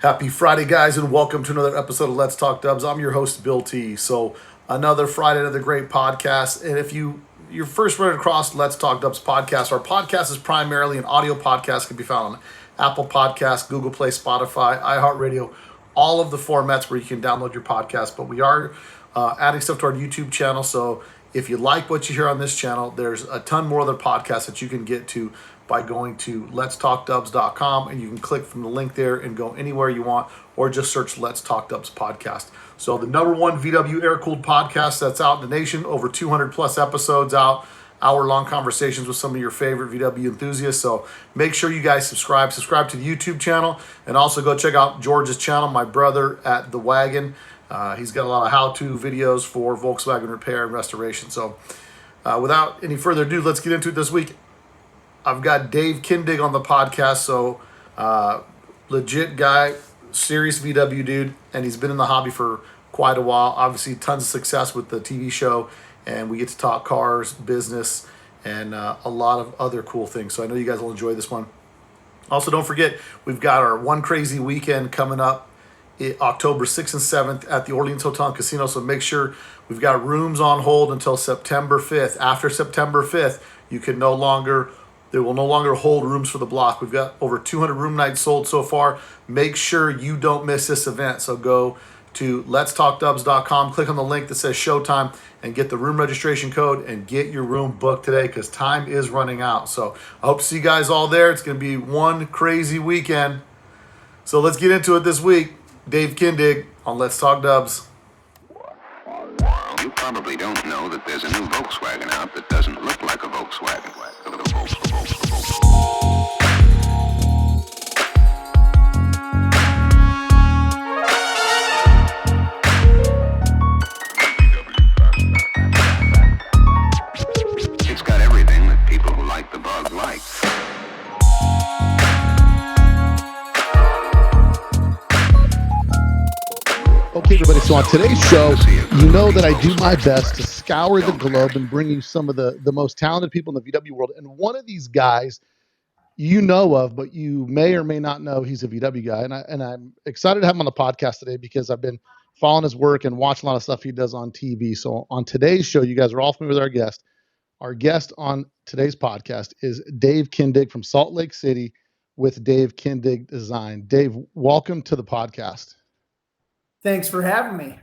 Happy Friday, guys, and welcome to another episode of Let's Talk Dubs. I'm your host, Bill T. So, another Friday, another great podcast. And if you're first running across Let's Talk Dubs podcast, our podcast is primarily an audio podcast. Can be found on Apple Podcasts, Google Play, Spotify, iHeartRadio, all of the formats where you can download your podcast. But we are adding stuff to our YouTube channel. So, if you like what you hear on this channel, there's a ton more other podcasts that you can get to by going to letstalkdubs.com, and you can click from the link there and go anywhere you want, or just search Let's Talk Dubs podcast. So the number one VW air-cooled podcast that's out in the nation, over 200 plus episodes out, hour-long conversations with some of your favorite VW enthusiasts. So make sure you guys subscribe to the YouTube channel, and also go check out George's channel, my brother at The Wagon. He's got a lot of how-to videos for Volkswagen repair and restoration. So without any further ado, let's get into it this week. I've got Dave Kindig on the podcast, so legit guy, serious VW dude, and he's been in the hobby for quite a while. Obviously, tons of success with the TV show, and we get to talk cars, business, and a lot of other cool things. So I know you guys will enjoy this one. Also, don't forget, we've got our One Crazy Weekend coming up October 6th and 7th at the Orleans Hotel and Casino. So make sure we've got rooms on hold until September 5th. After September 5th, they will no longer hold rooms for the block. We've got over 200 room nights sold so far. Make sure you don't miss this event. So go to letstalkdubs.com, click on the link that says Showtime, and get the room registration code and get your room booked today because time is running out. So I hope to see you guys all there. It's going to be one crazy weekend. So let's get into it this week. Dave Kindig on Let's Talk Dubs. You probably don't know that there's a new Volkswagen out that doesn't look like a Volkswagen. It's got everything that people who like the bug like. Okay, everybody, so on today's show, you know that I do my best to scour the globe and bring you some of the most talented people in the VW world. And one of these guys you know of, but you may or may not know he's a VW guy. And I'm excited to have him on the podcast today because I've been following his work and watching a lot of stuff he does on TV. So on today's show, you guys are all familiar with our guest. Our guest on today's podcast is Dave Kindig from Salt Lake City with Dave Kindig Design. Dave, welcome to the podcast. Thanks for having me.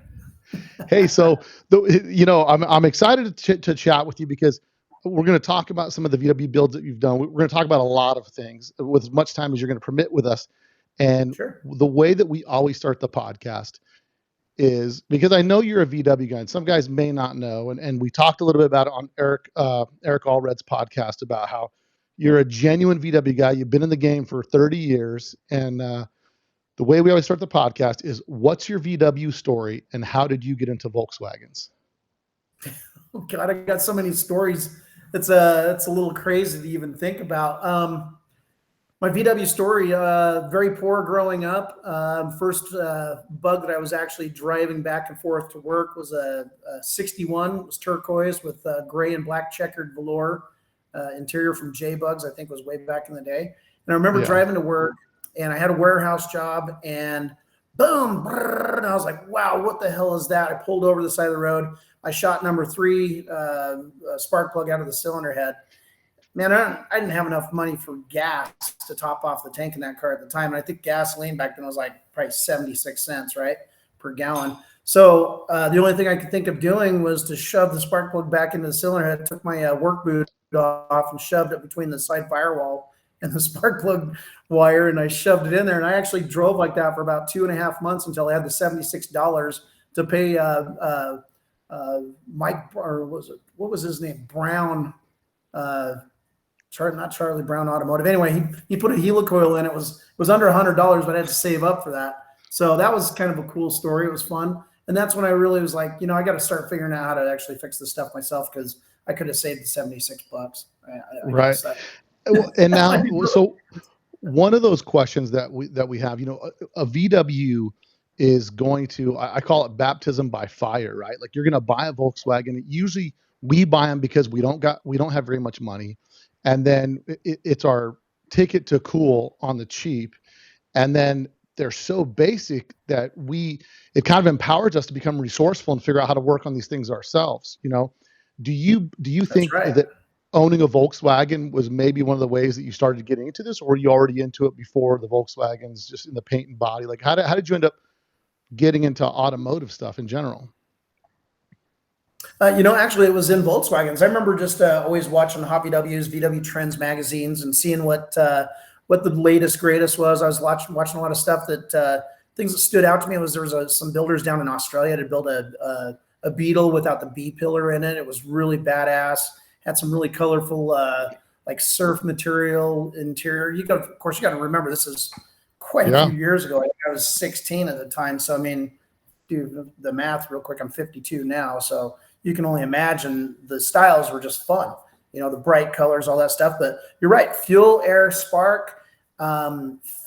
Hey, so I'm excited to chat with you because we're going to talk about some of the VW builds that you've done. We're going to talk about a lot of things with as much time as you're going to permit with us. And Sure. The way that we always start the podcast is because I know you're a VW guy, and some guys may not know. And we talked a little bit about it on Eric Allred's podcast about how you're a genuine VW guy. You've been in the game for 30 years, and the way we always start the podcast is, what's your VW story and how did you get into Volkswagens? Oh God, I got so many stories. It's a little crazy to even think about. My VW story, very poor growing up. First bug that I was actually driving back and forth to work was a 61. It was turquoise with gray and black checkered velour interior from J-Bugs, I think was way back in the day. And I remember driving to work, and I had a warehouse job, and boom, brrr, and I was like, wow, what the hell is that? I pulled over the side of the road. I shot number 3 spark plug out of the cylinder head. Man, I didn't have enough money for gas to top off the tank in that car at the time. And I think gasoline back then was like probably 76 cents, right, per gallon. So the only thing I could think of doing was to shove the spark plug back into the cylinder head, took my work boot off and shoved it between the side firewall and the spark plug wire, and I shoved it in there. And I actually drove like that for about 2.5 months until I had the $76 to pay Mike, or what was his name? Brown, not Charlie Brown Automotive. Anyway, he put a helicoil in. It was under $100, but I had to save up for that. So that was kind of a cool story. It was fun. And that's when I really was like, I got to start figuring out how to actually fix this stuff myself, because I could have saved the $76. Right. And now, so one of those questions that we have, a VW is going to, I call it baptism by fire, right? Like, you're going to buy a Volkswagen. Usually we buy them because we don't have very much money. And then it's our ticket to cool on the cheap. And then they're so basic that it kind of empowers us to become resourceful and figure out how to work on these things ourselves. Do you That's think right. that owning a Volkswagen was maybe one of the ways that you started getting into this, or were you already into it before the Volkswagens, just in the paint and body? Like, how did you end up getting into automotive stuff in general? Actually, it was in Volkswagens. I remember just always watching Hot VWs, VW Trends magazines, and seeing what the latest greatest was. I was watching a lot of stuff that things that stood out to me was there was some builders down in Australia to build a Beetle without the B pillar in it. It was really badass. Had some really colorful like surf material interior. Of course, you got to remember this is quite a few years ago. I think I was 16 at the time. So I mean, do the math real quick. I'm 52 now, so you can only imagine the styles were just fun. The bright colors, all that stuff. But you're right, fuel, air, spark,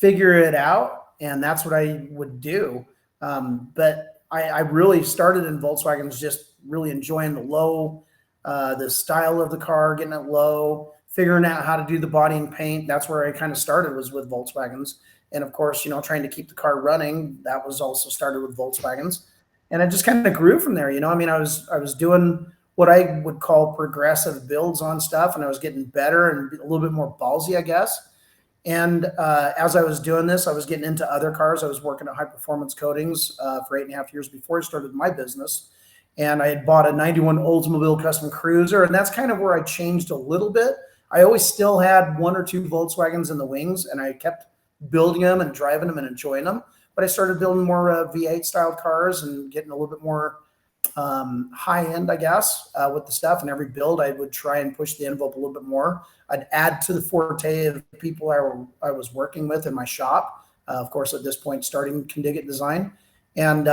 figure it out, and that's what I would do. But I really started in Volkswagens, just really enjoying the style of the car, getting it low, figuring out how to do the body and paint. That's where I kind of started, was with Volkswagens. And of course, trying to keep the car running, that was also started with Volkswagens. And I just kind of grew from there. I was doing what I would call progressive builds on stuff, and I was getting better and a little bit more ballsy, I guess. And as I was doing this, I was getting into other cars. I was working at High Performance Coatings for 8.5 years before I started my business. And I had bought a 91 Oldsmobile Custom Cruiser, and that's kind of where I changed a little bit. I always still had one or two Volkswagens in the wings, and I kept building them and driving them and enjoying them. But I started building more V8 styled cars and getting a little bit more high end, I guess, with the stuff. And every build, I would try and push the envelope a little bit more. I'd add to the forte of people I was working with in my shop. Of course, at this point, starting Kendig Design. And,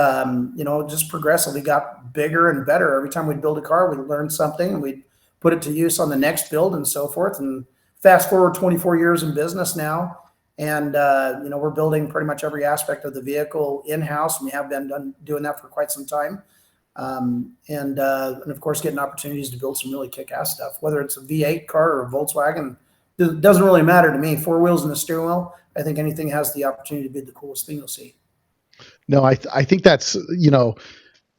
just progressively got bigger and better. Every time we'd build a car, we'd learn something and we'd put it to use on the next build and so forth. And fast forward 24 years in business now. And, we're building pretty much every aspect of the vehicle in-house, and we have been doing that for quite some time. And of course, getting opportunities to build some really kick-ass stuff, whether it's a V8 car or a Volkswagen. It doesn't really matter to me. 4 wheels and a steering wheel. I think anything has the opportunity to be the coolest thing you'll see. No, I think that's,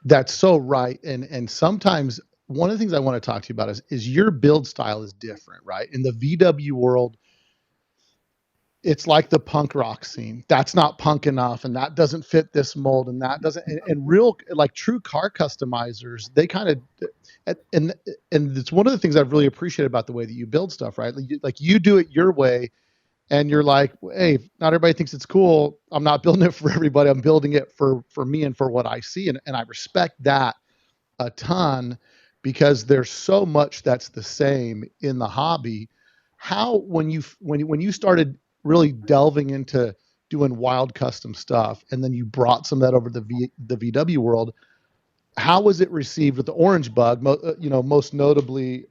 that's so right. And sometimes one of the things I want to talk to you about is your build style is different, right? In the VW world, it's like the punk rock scene. That's not punk enough, and that doesn't fit this mold, and that doesn't. And real, like, true car customizers, they kind of, and it's one of the things I've really appreciated about the way that you build stuff, right? Like you do it your way, and you're like, hey, not everybody thinks it's cool. I'm not building it for everybody. I'm building it for me and for what I see, and I respect that a ton, because there's so much that's the same in the hobby. How, when you started really delving into doing wild custom stuff, and then you brought some of that over to the VW world, how was it received with the Orange Bug? Most notably,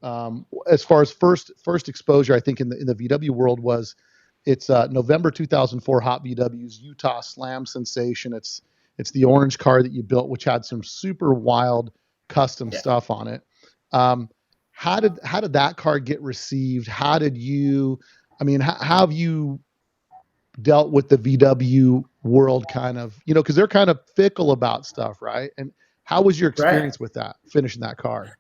as far as first exposure, I think in the VW world was, it's November 2004 Hot VW's Utah Slam sensation. It's the orange car that you built, which had some super wild custom stuff on it. How did that car get received? How have you dealt with the VW world, kind of, because they're kind of fickle about stuff, right? And how was your experience with that, finishing that car?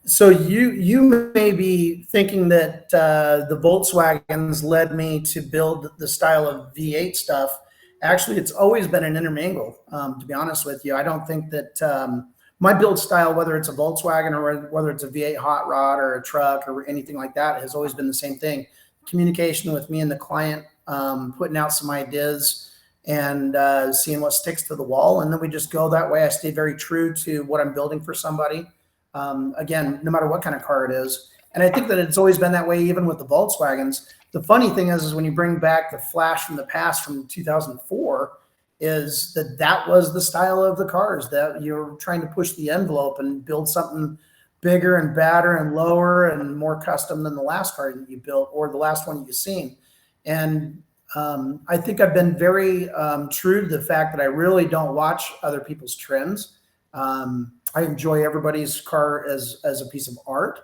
So you may be thinking that the Volkswagens led me to build the style of V8 stuff. Actually, it's always been an intermingle, to be honest with you. I don't think that my build style, whether it's a Volkswagen or whether it's a V8 hot rod or a truck or anything like that, has always been the same thing. Communication with me and the client, putting out some ideas and seeing what sticks to the wall. And then we just go that way. I stay very true to what I'm building for somebody. Again, no matter what kind of car it is. And I think that it's always been that way, even with the Volkswagens. The funny thing is when you bring back the flash from the past from 2004, is that was the style of the cars, that you're trying to push the envelope and build something bigger and badder and lower and more custom than the last car that you built or the last one you've seen. And I think I've been very true to the fact that I really don't watch other people's trends. I enjoy everybody's car as a piece of art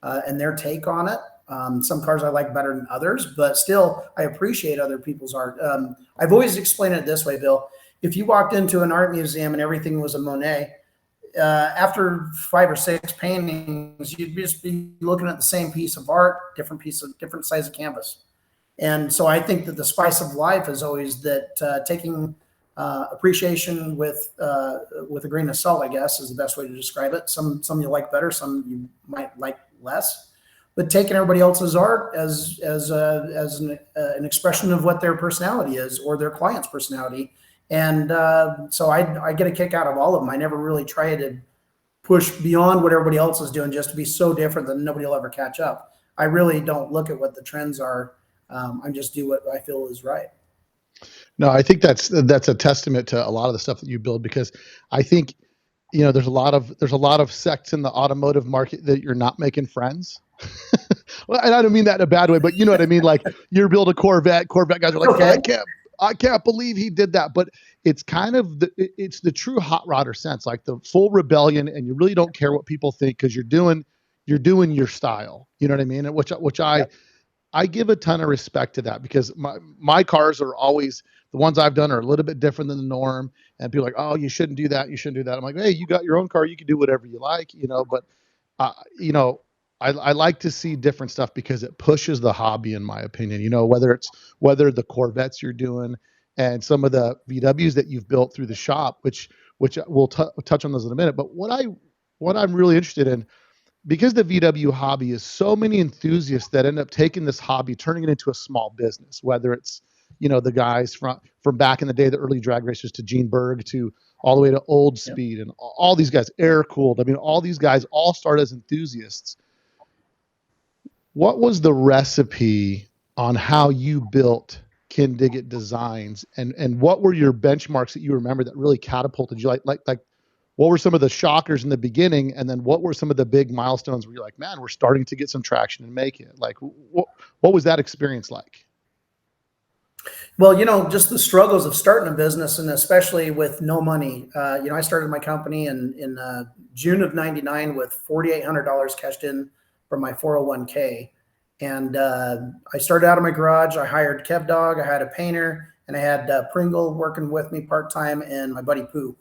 and their take on it. Some cars I like better than others, but still I appreciate other people's art. I've always explained it this way, Bill. If you walked into an art museum and everything was a Monet, after 5 or 6 paintings, you'd just be looking at the same piece of art, different size of canvas. And so I think that the spice of life is always that taking appreciation with a grain of salt, I guess, is the best way to describe it. Some you like better, some you might like less. But taking everybody else's art as an expression of what their personality is or their client's personality. And so I get a kick out of all of them. I never really try to push beyond what everybody else is doing just to be so different that nobody will ever catch up. I really don't look at what the trends are. I just do what I feel is right. No, I think that's a testament to a lot of the stuff that you build, because I think, there's a lot of sects in the automotive market that you're not making friends. Well, and I don't mean that in a bad way, but you know what I mean? Like, you build a Corvette guys are like, okay. I can't believe he did that. But it's kind of it's the true hot rodder sense, like the full rebellion, and you really don't care what people think because you're doing your style. You know what I mean? And which I give a ton of respect to that, because my cars are always, the ones I've done are a little bit different than the norm. And people are like, oh, you shouldn't do that. You shouldn't do that. I'm like, hey, you got your own car. You can do whatever you like, but I like to see different stuff because it pushes the hobby, in my opinion, whether the Corvettes you're doing and some of the VWs that you've built through the shop, which we'll touch on those in a minute. But what I'm really interested in, because the VW hobby is so many enthusiasts that end up taking this hobby, turning it into a small business, whether it's, the guys from back in the day, the early drag racers, to Gene Berg, to all the way to Old Speed, and all these guys, air cooled. I mean, all these guys all start as enthusiasts. What was the recipe on how you built Kendig Designs, and what were your benchmarks that you remember that really catapulted you? Like what were some of the shockers in the beginning, and then what were some of the big milestones where you're like, man, we're starting to get some traction and make it? Like, what was that experience like? Well, just the struggles of starting a business, and especially with no money. I started my company in June of '99 with $4,800 cashed in from my 401k. And I started out of my garage. I hired Kev Dog. I had a painter, and I had Pringle working with me part-time, and my buddy Pooh.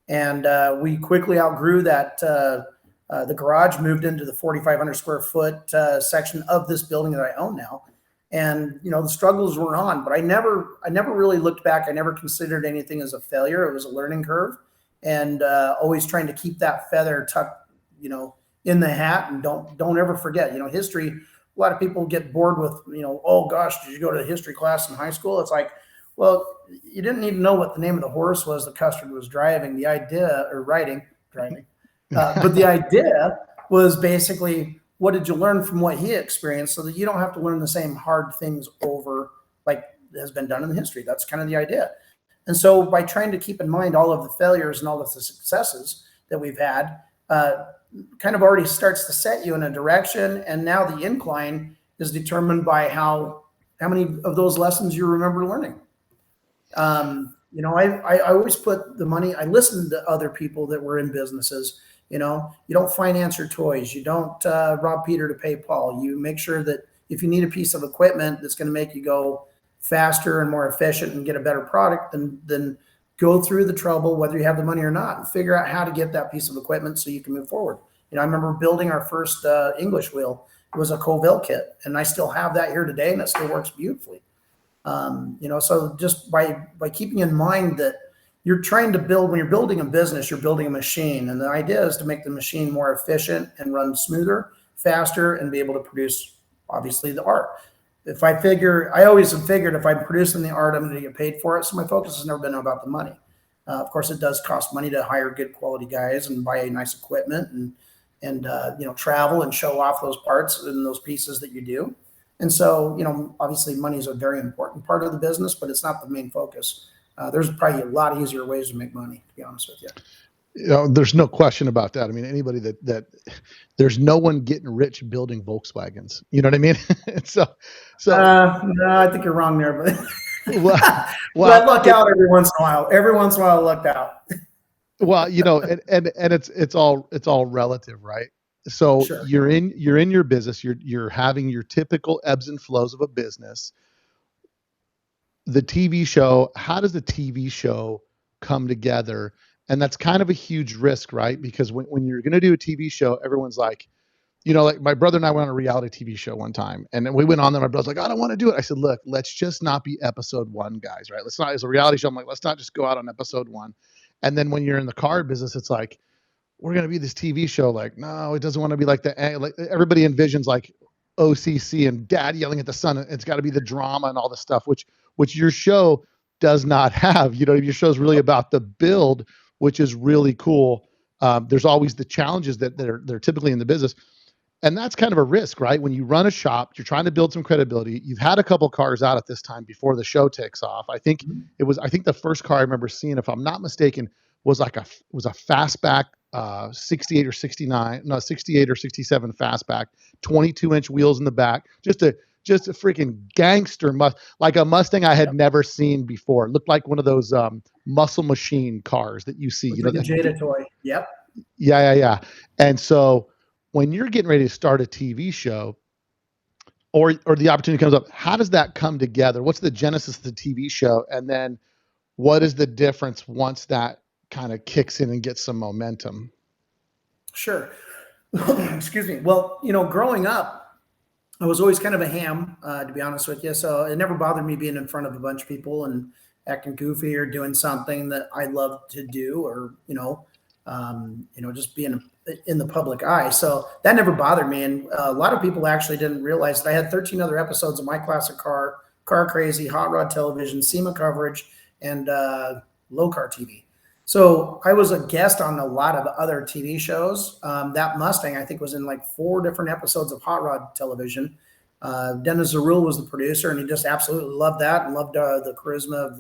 And we quickly outgrew that. The garage moved into the 4,500 square foot section of this building that I own now. And, the struggles were on, but I never really looked back. I never considered anything as a failure. It was a learning curve, and always trying to keep that feather tucked, in the hat, and don't ever forget, history. A lot of people get bored with, oh gosh, did you go to a history class in high school? It's like, well, you didn't even know what the name of the horse was the Custard was driving. The idea, or riding, but the idea was basically, what did you learn from what he experienced, so that you don't have to learn the same hard things over, like has been done in the history. That's kind of the idea. And so by trying to keep in mind all of the failures and all of the successes that we've had, kind of already starts to set you in a direction. And now the incline is determined by how many of those lessons you remember learning. I always put the money, I listened to other people that were in businesses. You don't finance your toys. You don't rob Peter to pay Paul. You make sure that if you need a piece of equipment that's going to make you go faster and more efficient and get a better product, then go through the trouble, whether you have the money or not, and figure out how to get that piece of equipment so you can move forward. I remember building our first English wheel. It was a Covell kit, and I still have that here today, and it still works beautifully. So just by keeping in mind that you're trying to build, when you're building a business, you're building a machine. And the idea is to make the machine more efficient and run smoother, faster, and be able to produce, obviously, the art. I always have figured if I'm producing the art, I'm going to get paid for it. So my focus has never been about the money. Of course, it does cost money to hire good quality guys and buy nice equipment and travel and show off those parts and those pieces that you do. And so, obviously money is a very important part of the business, but it's not the main focus. There's probably a lot easier ways to make money, to be honest with you. There's no question about that. I mean, anybody that there's no one getting rich building Volkswagens. You know what I mean? so no, I think you're wrong there, but well, I luck out every once in a while. Every once in a while, I lucked out. Well, and it's all relative, right? So Sure. you're in your business, you're having your typical ebbs and flows of a business. The TV show, how does the TV show come together? And that's kind of a huge risk, right? Because when you're going to do a TV show, everyone's like, like my brother and I went on a reality TV show one time, and then we went on there. My brother's like, I don't want to do it. I said, look, let's just not be episode one guys, right? Let's not, as a reality show, I'm like, let's not just go out on episode one. And then when you're in the car business, it's like, we're going to be this TV show. Like, no, it doesn't want to be like like everybody envisions like OCC and dad yelling at the son. It's got to be the drama and all the stuff, which your show does not have. Your show is really about the build, which is really cool. There's always the challenges that they're typically in the business. And that's kind of a risk, right? When you run a shop, you're trying to build some credibility. You've had a couple cars out at this time before the show takes off. I think the first car I remember seeing, if I'm not mistaken, was a fastback 68 or 69, no, 68 or 67 fastback, 22-inch wheels in the back. Just a freaking gangster like a Mustang I had never seen before. It looked like one of those muscle machine cars that you see. Like a Jada toy. Yep. Yeah. And so when you're getting ready to start a TV show or the opportunity comes up, how does that come together? What's the genesis of the TV show? And then what is the difference once that kind of kicks in and gets some momentum? Sure. Excuse me. Well, growing up, I was always kind of a ham, to be honest with you. So it never bothered me being in front of a bunch of people and acting goofy or doing something that I love to do, or, just being in the public eye. So that never bothered me. And a lot of people actually didn't realize that I had 13 other episodes of My Classic Car, Car Crazy, Hot Rod Television, SEMA coverage, and Low Car TV. So I was a guest on a lot of other TV shows. That Mustang, I think, was in like 4 different episodes of Hot Rod Television. Dennis Zarul was the producer, and he just absolutely loved that and loved the charisma of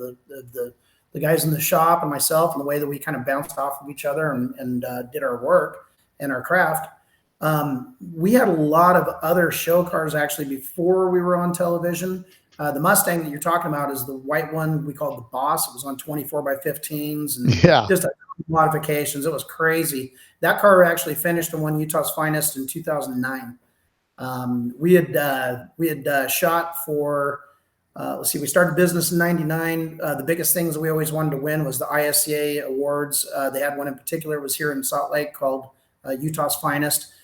the guys in the shop and myself, and the way that we kind of bounced off of each other and did our work and our craft. We had a lot of other show cars actually before we were on television. The Mustang that you're talking about is the white one we called the Boss. It was on 24 by 15s and just modifications. It was crazy. That car actually finished and won Utah's Finest in 2009. We had shot for, we started business in 99. The biggest things that we always wanted to win was the ISCA awards. They had one in particular, it was here in Salt Lake, called Utah's Finest.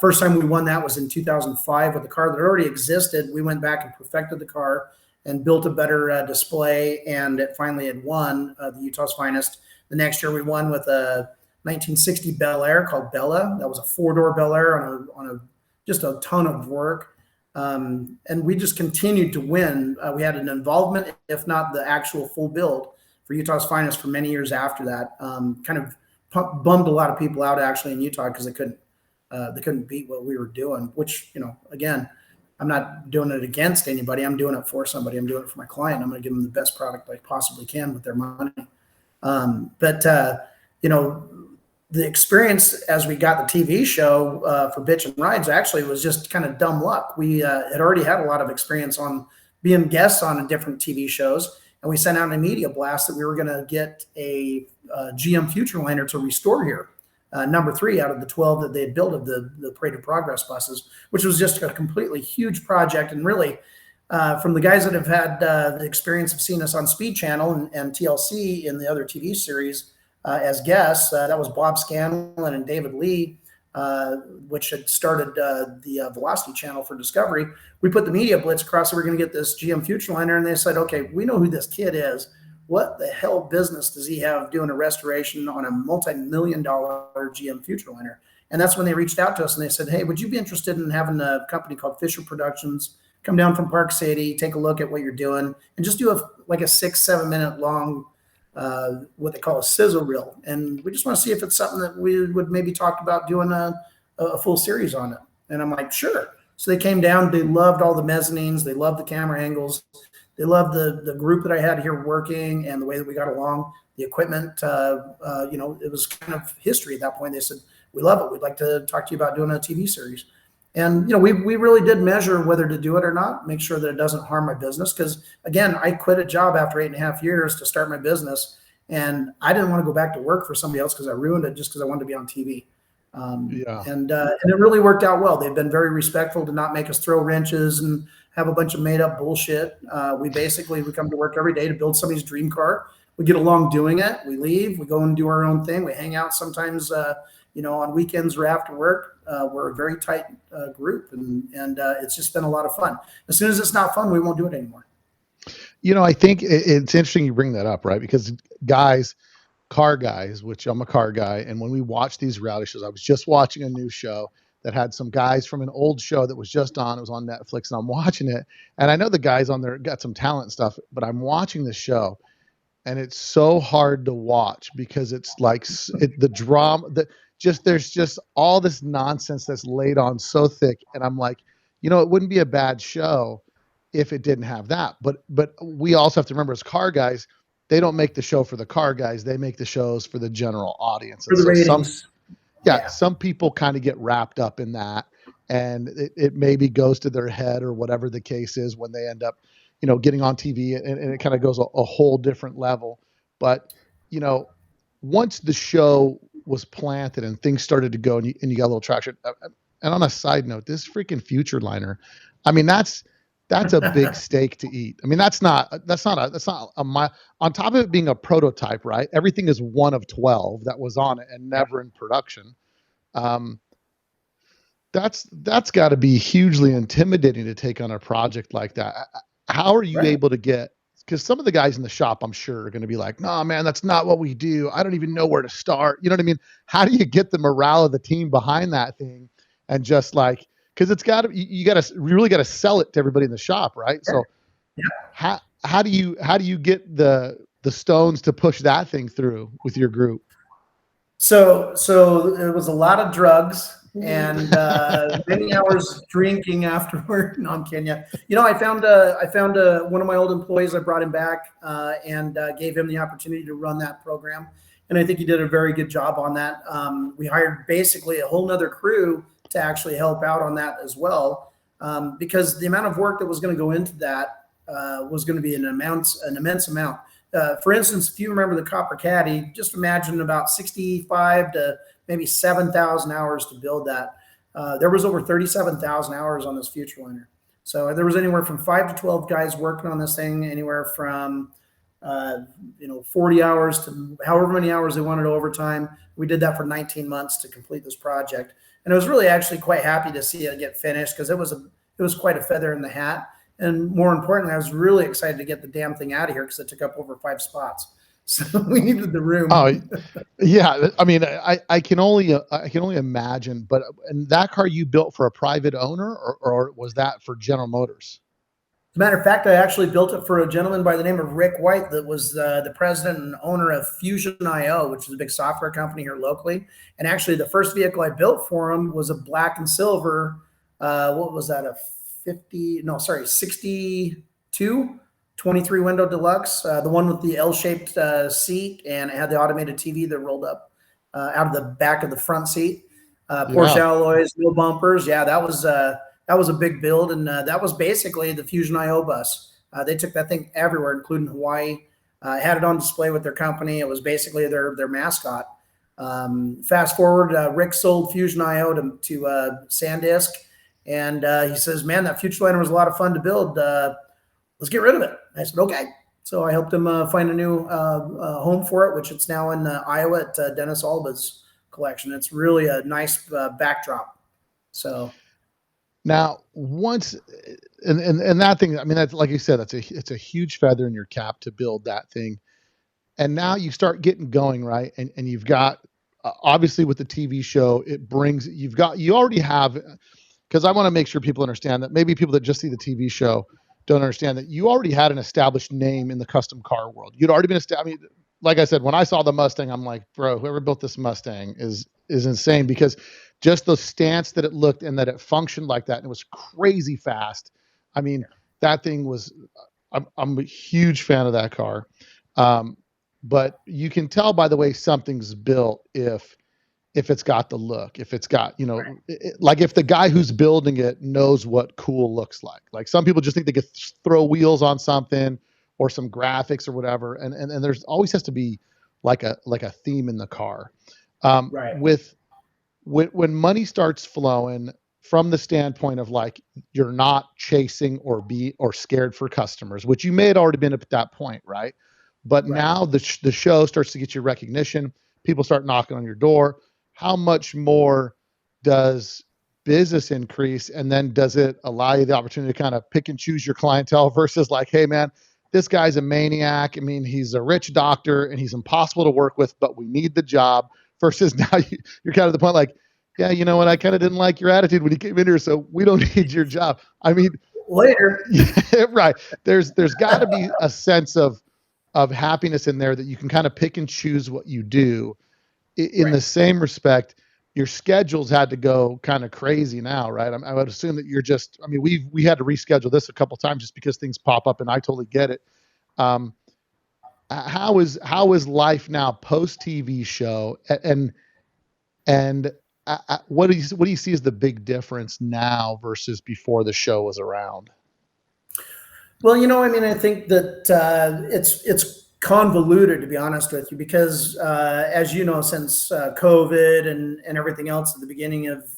First time we won that was in 2005 with a car that already existed. We went back and perfected the car and built a better display, and it finally had won the Utah's Finest. The next year we won with a 1960 Bel Air called Bella. That was a 4-door Bel Air on just a ton of work. And we just continued to win. We had an involvement, if not the actual full build, for Utah's Finest for many years after that. Kind of bummed a lot of people out actually in Utah because they couldn't beat what we were doing, which, again, I'm not doing it against anybody. I'm doing it for somebody. I'm doing it for my client. I'm going to give them the best product I possibly can with their money. The experience as we got the TV show for Bitchin Rides actually was just kind of dumb luck. We had already had a lot of experience on being guests on different TV shows, and we sent out a media blast that we were going to get a GM Futureliner to restore here. Number 3 out of the 12 that they had built of the Parade of Progress buses, which was just a completely huge project. And really, from the guys that have had the experience of seeing us on Speed Channel and TLC in the other TV series as guests, that was Bob Scanlon and David Lee, which had started the Velocity Channel for Discovery. We put the media blitz across, so we're going to get this GM Futureliner, and they said, okay, we know who this kid is. What the hell business does he have doing a restoration on a multi-million-dollar GM Futureliner? And that's when they reached out to us and they said, hey, would you be interested in having a company called Fisher Productions come down from Park City, take a look at what you're doing, and just do a 6-7 minute long, what they call a sizzle reel. And we just want to see if it's something that we would maybe talk about doing a full series on it. And I'm like, sure. So they came down. They loved all the mezzanines. They loved the camera angles. They loved the group that I had here working and the way that we got along, the equipment. It was kind of history at that point. They said, we love it. We'd like to talk to you about doing a TV series. And, we really did measure whether to do it or not, make sure that it doesn't harm my business. Because, again, I quit a job after 8.5 years to start my business. And I didn't want to go back to work for somebody else because I ruined it just because I wanted to be on TV. Yeah. And it really worked out well. They've been very respectful to not make us throw wrenches and have a bunch of made up bullshit. We come to work every day to build somebody's dream car. We get along doing it. We leave, we go and do our own thing. We hang out sometimes, on weekends or after work. We're a very tight group, and it's just been a lot of fun. As soon as it's not fun, we won't do it anymore. I think it's interesting you bring that up, right? Because car guys, which I'm a car guy, and when we watch these reality shows, I was just watching a new show that had some guys from an old show that was just on. It was on Netflix, and I'm watching it, and I know the guys on there got some talent and stuff, but I'm watching this show, and it's so hard to watch because it's like the drama that there's just all this nonsense that's laid on so thick, and I'm like, it wouldn't be a bad show if it didn't have that, but we also have to remember as car guys, they don't make the show for the car guys, they make the shows for the general audience. For the ratings. Some people kind of get wrapped up in that, and it maybe goes to their head or whatever the case is when they end up getting on TV, and it kind of goes a whole different level. But once the show was planted and things started to go, and you got a little traction. And on a side note, this freaking Future Liner, I mean, that's a big steak to eat. I mean, that's not on top of it being a prototype, right? Everything is one of 12 that was on it and never in production. That's got to be hugely intimidating to take on a project like that. How are you able to get? Because some of the guys in the shop, I'm sure, are going to be like, "No, man, that's not what we do. I don't even know where to start." You know what I mean? How do you get the morale of the team behind that thing, and just like, because it's got to, you really got to sell it to everybody in the shop, right? So, how do you get the stones to push that thing through with your group? So it was a lot of drugs and many hours drinking afterward. No, I'm kidding you. I found one of my old employees. I brought him back and gave him the opportunity to run that program, and I think he did a very good job on that. We hired basically a whole nother crew to actually help out on that as well, because the amount of work that was going to go into that was going to be an immense amount. For instance, if you remember the Copper Caddy, just imagine about 65 to maybe 7,000 hours to build that. There was over 37,000 hours on this Future Liner. So there was anywhere from 5 to 12 guys working on this thing, anywhere from 40 hours to however many hours they wanted overtime. We did that for 19 months to complete this project. And I was really actually quite happy to see it get finished, because it was quite a feather in the hat. And more importantly, I was really excited to get the damn thing out of here, because it took up over 5 spots. So we needed the room. Oh, yeah. I mean, I can only imagine. But and that car you built for a private owner, or was that for General Motors? As a matter of fact, I actually built it for a gentleman by the name of Rick White, that was the president and owner of Fusion.io, which is a big software company here locally. And actually, the first vehicle I built for him was a black and silver. What was that? 62 23 window deluxe, the one with the L-shaped seat, and it had the automated TV that rolled up out of the back of the front seat. Porsche alloys, no bumpers. Yeah, that was a big build, and that was basically the Fusion.io bus. They took that thing everywhere, including Hawaii. Had it on display with their company. It was basically their mascot. Fast forward, Rick sold Fusion.io to SanDisk, and he says, "Man, that Future Liner was a lot of fun to build. Let's get rid of it." I said, "Okay." So I helped him find a new home for it, which it's now in Iowa at Dennis Alba's collection. It's really a nice backdrop. So now, once and that thing, I mean, that's like you said, it's a huge feather in your cap to build that thing. And now you start getting going, right? And you've got obviously with the TV show, you already have, because I want to make sure people understand that maybe people that just see the TV show don't understand that you already had an established name in the custom car world. You'd already been established. I mean, like I said, when I saw the Mustang, I'm like, bro, whoever built this Mustang is insane, because just the stance that it looked and that it functioned like that, and it was crazy fast. I mean, that thing was, I'm a huge fan of that car. But you can tell by the way something's built if it's got the look, if it's got, like if the guy who's building it knows what cool looks like. Like some people just think they could throw wheels on something or some graphics or whatever. And there's always has to be like a theme in the car. With when money starts flowing from the standpoint of like you're not chasing or scared for customers, which you may have already been at that point, right? But now the show starts to get your recognition. People start knocking on your door. How much more does business increase, and then does it allow you the opportunity to kind of pick and choose your clientele versus like, hey man, this guy's a maniac. I mean, he's a rich doctor and he's impossible to work with, but we need the job. Versus now you're kind of the point like, yeah, you know what? I kind of didn't like your attitude when you came in here, so we don't need your job. I mean, later, yeah, right? There's got to be a sense of happiness in there that you can kind of pick and choose what you do. In the same respect, your schedules had to go kind of crazy now, right? I would assume that you're just. I mean, we had to reschedule this a couple times just because things pop up, and I totally get it. How is life now post TV show, and what do you see as the big difference now versus before the show was around? Well, I mean, I think that it's convoluted, to be honest with you, because as you know, since COVID and everything else at the beginning of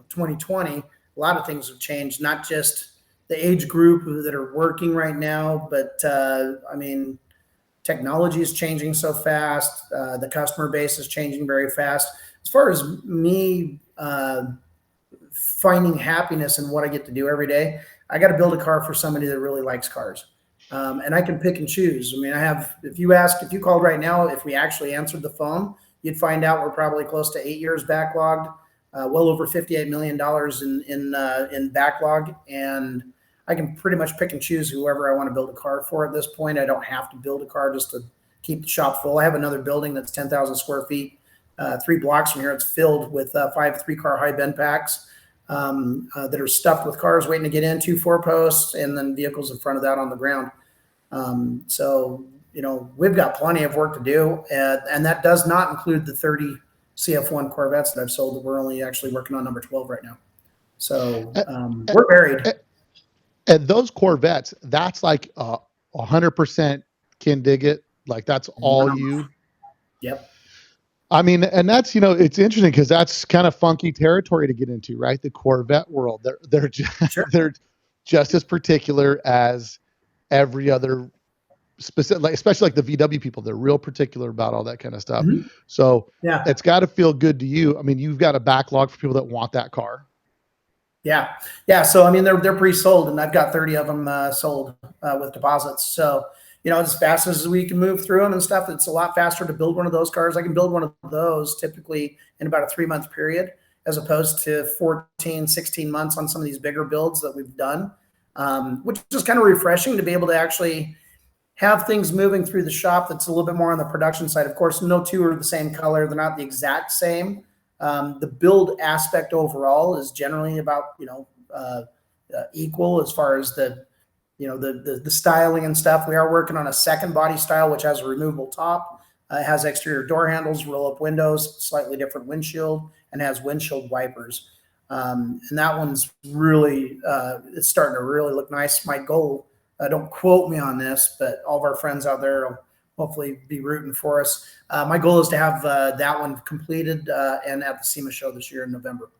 2020, a lot of things have changed. Not just the age group that are working right now, but I mean, technology is changing so fast. The customer base is changing very fast. As far as me finding happiness in what I get to do every day, I got to build a car for somebody that really likes cars. And I can pick and choose. I mean, if you called right now, if we actually answered the phone, you'd find out we're probably close to 8 years backlogged, well over $58 million in backlog. And I can pretty much pick and choose whoever I want to build a car for at this point. I don't have to build a car just to keep the shop full. I have another building that's 10,000 square feet, 3 blocks from here. It's filled with 5 3-car high bend packs that are stuffed with cars waiting to get in, 2 4-posts, and then vehicles in front of that on the ground. So, we've got plenty of work to do. And that does not include the 30 CF1 Corvettes that I've sold. We're only actually working on number 12 right now. So we're buried. And those Corvettes, that's like 100% Kendig. Like that's all you. Yep. I mean, and that's, it's interesting because that's kind of funky territory to get into, right? The Corvette world. They're just, Sure. They're just as particular as every other specific, like, especially like the VW people. They're real particular about all that kind of stuff. Mm-hmm. So yeah, it's got to feel good to you. I mean, you've got a backlog for people that want that car. Yeah. So I mean, they're pre-sold, and I've got 30 of them sold with deposits. So as fast as we can move through them and stuff, it's a lot faster to build one of those cars. I can build one of those typically in about a 3-month period, as opposed to 14, 16 months on some of these bigger builds that we've done, which is kind of refreshing to be able to actually have things moving through the shop. That's a little bit more on the production side. Of course, no two are the same color. They're not the exact same. The build aspect overall is generally about, equal as far as the styling and stuff. We are working on a second body style, which has a removable top. It has exterior door handles, roll up windows, slightly different windshield, and has windshield wipers. And that one's really, it's starting to really look nice. My goal, don't quote me on this, but all of our friends out there will hopefully be rooting for us. My goal is to have that one completed and at the SEMA show this year in November.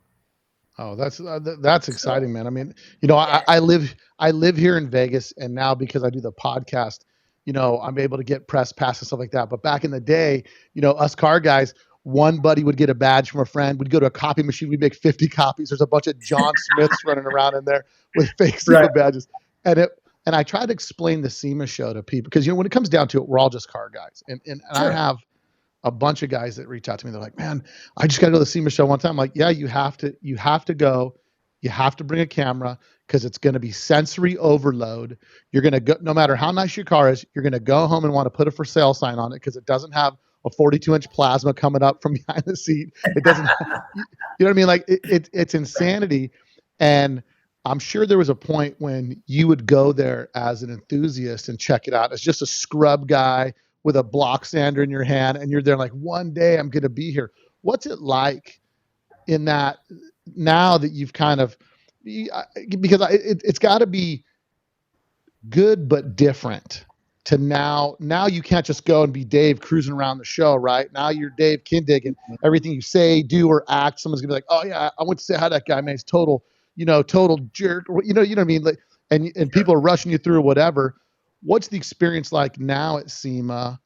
Oh, that's exciting, man. I mean, I live here in Vegas, and now because I do the podcast, I'm able to get press pass and stuff like that. But back in the day, us car guys, one buddy would get a badge from a friend. We'd go to a copy machine. We'd make 50 copies. There's a bunch of John Smiths running around in there with fake SEMA badges. And I try to explain the SEMA show to people because, when it comes down to it, we're all just car guys. And Sure. I have a bunch of guys that reach out to me. They're like, man, I just got to go to the SEMA show one time. I'm like, yeah, you have to go. You have to bring a camera because it's going to be sensory overload. You're going to go, no matter how nice your car is, you're going to go home and want to put a for sale sign on it because it doesn't have a 42-inch plasma coming up from behind the seat. It doesn't, you know what I mean? Like it's insanity. And I'm sure there was a point when you would go there as an enthusiast and check it out as just a scrub guy with a block sander in your hand, and you're there like, one day I'm going to be here. What's it like in that now that you've kind of, because it's got to be good but different to now you can't just go and be Dave cruising around the show, right? Now you're Dave Kindig, and everything you say, do, or act, someone's gonna be like, oh yeah, I went to say hi to that guy, man, he's total jerk, you know what I mean? Like, and people are rushing you through whatever. What's the experience like now at SEMA?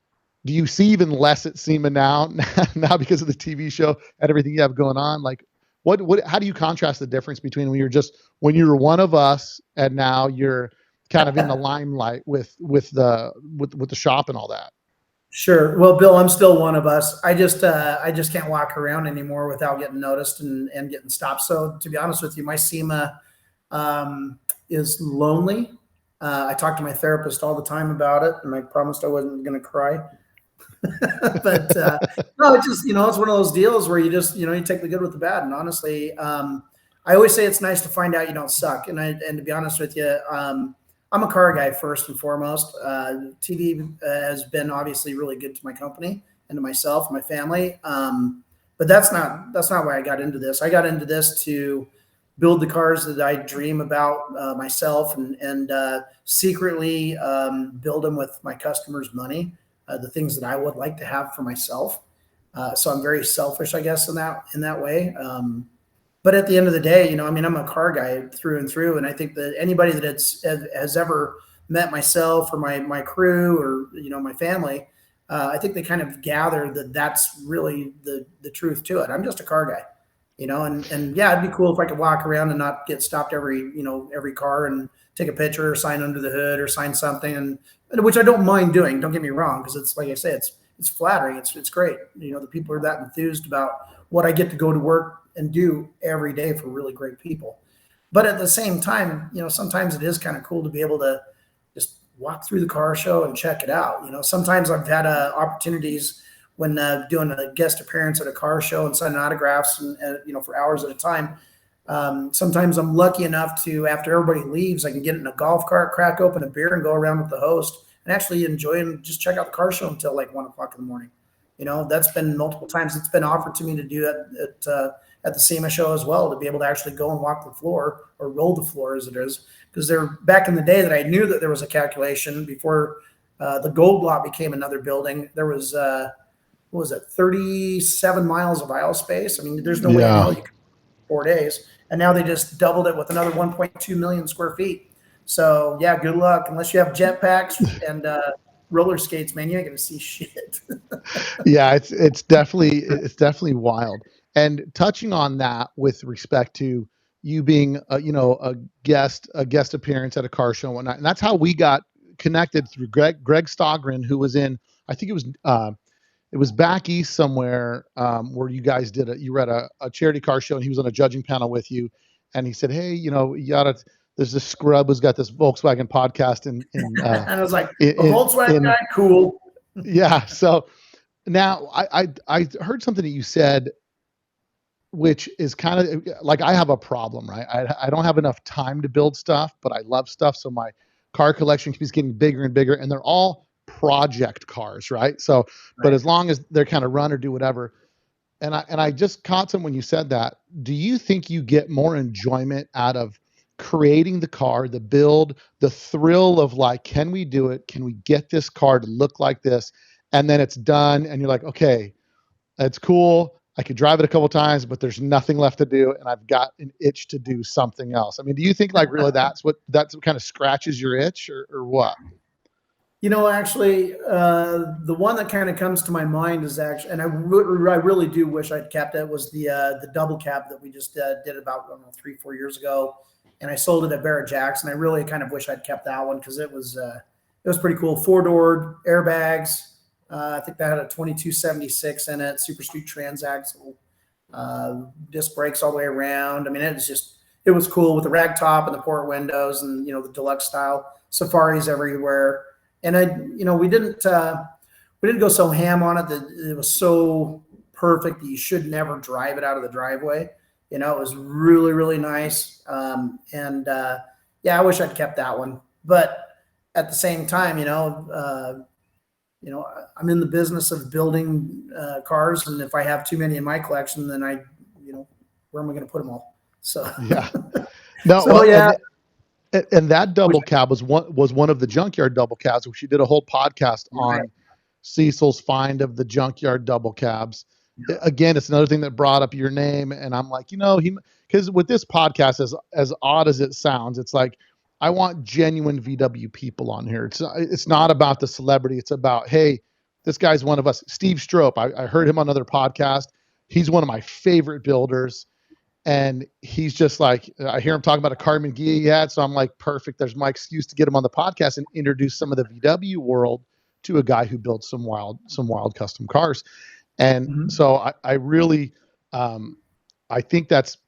Do you see even less at SEMA now now because of the TV show and everything you have going on? Like, how do you contrast the difference between when you were one of us and now you're kind of in the limelight with the shop and all that? Sure. Well, Bill, I'm still one of us. I just can't walk around anymore without getting noticed and getting stopped. So to be honest with you, my SEMA is lonely. I talk to my therapist all the time about it, and I promised I wasn't going to cry. But no, it's just, it's one of those deals where you just, you take the good with the bad. And honestly, I always say it's nice to find out you don't suck. And to be honest with you, I'm a car guy first and foremost. TV has been obviously really good to my company and to myself, and my family. But that's not why I got into this. I got into this to build the cars that I dream about myself, and secretly build them with my customers' money. The things that I would like to have for myself. So I'm very selfish, I guess, in that way. But at the end of the day, I'm a car guy through and through. And I think that anybody that has ever met myself or my crew or, my family, I think they kind of gather that that's really the truth to it. I'm just a car guy, and yeah, it'd be cool if I could walk around and not get stopped every car and take a picture or sign under the hood or sign something, and which I don't mind doing. Don't get me wrong, because it's like I say, it's flattering. It's great. The people are that enthused about what I get to go to work and do every day for really great people. But at the same time, sometimes it is kind of cool to be able to just walk through the car show and check it out. Sometimes I've had opportunities when doing a guest appearance at a car show and signing autographs and for hours at a time. Sometimes I'm lucky enough to, after everybody leaves, I can get in a golf cart, crack open a beer, and go around with the host and actually enjoy and just check out the car show until like 1 o'clock in the morning. That's been multiple times. It's been offered to me to do that at the SEMA show as well, to be able to actually go and walk the floor, or roll the floor as it is. Because back in the day that I knew that there was a calculation before the Gold Lot became another building. There was, 37 miles of aisle space. I mean, there's no way in hell you could 4 days. And now they just doubled it with another 1.2 million square feet. So yeah, good luck. Unless you have jetpacks and roller skates, man, you ain't gonna see shit. Yeah, it's definitely wild. And touching on that with respect to you being a guest appearance at a car show and whatnot, and that's how we got connected through Greg Stogren, who was in, I think it was back east somewhere, where you guys you were at a charity car show, and he was on a judging panel with you, and he said, hey, there's this scrub who's got this Volkswagen podcast, and I was like, a Volkswagen guy, cool. Yeah. So now I heard something that you said, which is kind of like, I have a problem, right? I don't have enough time to build stuff, but I love stuff. So my car collection keeps getting bigger and bigger, and they're all project cars, right? So, right. But as long as they're kind of run or do whatever. And I just caught some when you said that. Do you think you get more enjoyment out of creating the car, the build, the thrill of like, can we do it? Can we get this car to look like this? And then it's done, and you're like, okay, that's cool. I could drive it a couple times, but there's nothing left to do, and I've got an itch to do something else. I mean, do you think like really that's what kind of scratches your itch, or what? Actually, the one that kind of comes to my mind is actually, and I really do wish I'd kept it, was the double cab that we just did about 3-4 years ago, and I sold it at Barrett Jackson. I really kind of wish I'd kept that one, because it was pretty cool. 4-door airbags. I think that had a 2276 in it, Super Street transaxle, disc brakes all the way around. I mean, it was cool with the rag top and the port windows, and the deluxe style safaris everywhere. And we didn't go so ham on it that it was so perfect that you should never drive it out of the driveway. It was really, really nice. Yeah, I wish I'd kept that one. But at the same time, I'm in the business of building cars, and if I have too many in my collection, then where am I going to put them all? So yeah, no. So, yeah. And that double cab was one of the junkyard double cabs, which you did a whole podcast on Cecil's find of the junkyard double cabs. Yeah. Again, it's another thing that brought up your name, and I'm like, because with this podcast, as odd as it sounds, it's like I want genuine VW people on here. It's not about the celebrity. It's about, hey, this guy's one of us. Steve Strope, I heard him on another podcast. He's one of my favorite builders. And he's just like, I hear him talking about a Carmen Ghia he had. So I'm like, perfect. There's my excuse to get him on the podcast and introduce some of the VW world to a guy who built some wild custom cars. And so I really, I think that's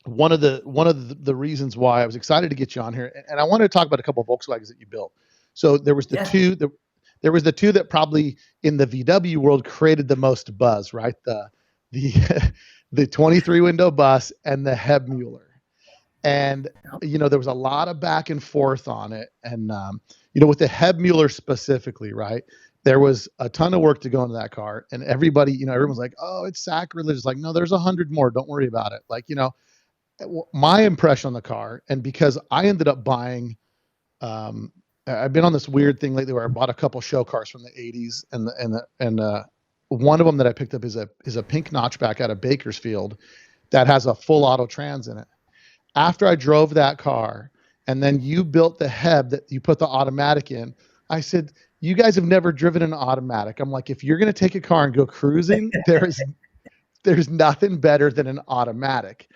one of the reasons why I was excited to get you on here. And I wanted to talk about a couple of Volkswagens that you built. So there was the two, there was the two that probably in the VW world created the most buzz, right? The 23 window bus and the Hebmuller. And, there was a lot of back and forth on it. And, with the Hebmuller specifically, right, there was a ton of work to go into that car. And everybody, everyone's like, oh, it's sacrilegious. Like, no, there's 100 more. Don't worry about it. Like, my impression on the car, and because I ended up buying, I've been on this weird thing lately where I bought a couple show cars from the 80s and one of them that I picked up is a pink notchback out of Bakersfield that has a full auto trans in it. After I drove that car and then you built the Heb that you put the automatic in, I said, you guys have never driven an automatic. I'm like, if you're going to take a car and go cruising, there's nothing better than an automatic.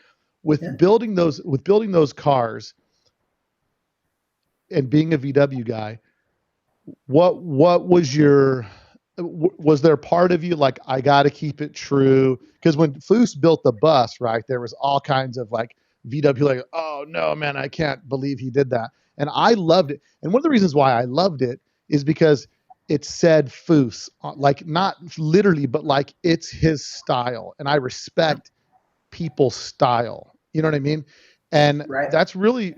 With building those cars and being a VW guy, what was there part of you like, I got to keep it true? Because when Foose built the bus, right, there was all kinds of like VW, like, oh no, man, I can't believe he did that. And I loved it. And one of the reasons why I loved it is because it said Foose, like not literally, but like it's his style. And I respect people's style. You know what I mean? And that's really,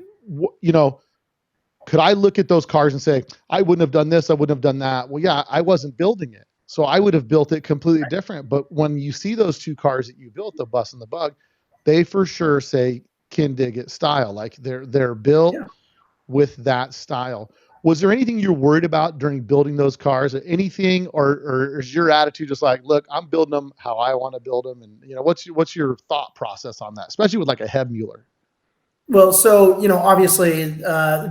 could I look at those cars and say, I wouldn't have done this, I wouldn't have done that? Well, yeah, I wasn't building it. So I would have built it completely different. But when you see those two cars that you built, the bus and the bug, they for sure say Kindig style. Like they're built with that style. Was there anything you're worried about during building those cars? Or anything, or is your attitude just like, look, I'm building them how I want to build them? And what's your thought process on that, especially with like a Hebmuller? Well, so, obviously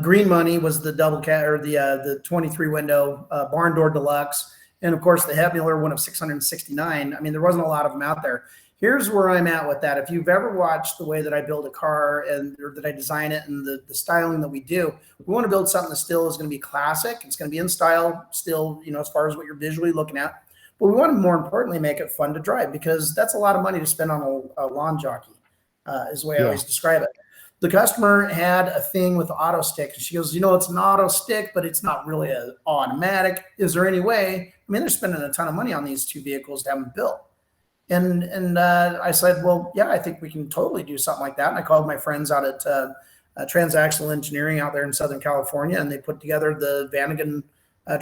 Green Money was the double cat or the 23 window barn door deluxe. And of course the Hebmuller, one of 669. I mean, there wasn't a lot of them out there. Here's where I'm at with that. If you've ever watched the way that I build a car or that I design it and the styling that we do, we want to build something that still is going to be classic. It's going to be in style still, as far as what you're visually looking at. But we want to more importantly make it fun to drive, because that's a lot of money to spend on a lawn jockey, is the way I always describe it. The customer had a thing with the auto stick. She goes, it's an auto stick, but it's not really an automatic. Is there any way? I mean, they're spending a ton of money on these two vehicles to have them built. And I said, well, yeah, I think we can totally do something like that. And I called my friends out at Transaxle Engineering out there in Southern California, and they put together the Vanagon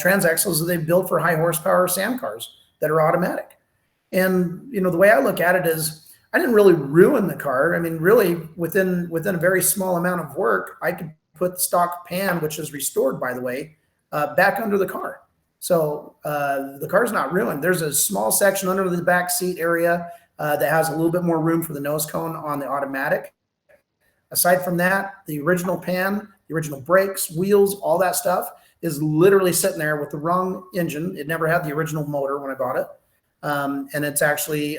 transaxles that they built for high horsepower sand cars that are automatic. And, the way I look at it is, I didn't really ruin the car. I mean, really within a very small amount of work, I could put the stock pan, which is restored, by the way, back under the car. So the car's not ruined. There's a small section under the back seat area that has a little bit more room for the nose cone on the automatic. Aside from that, the original pan, the original brakes, wheels, all that stuff is literally sitting there with the wrong engine. It never had the original motor when I bought it. And it's actually...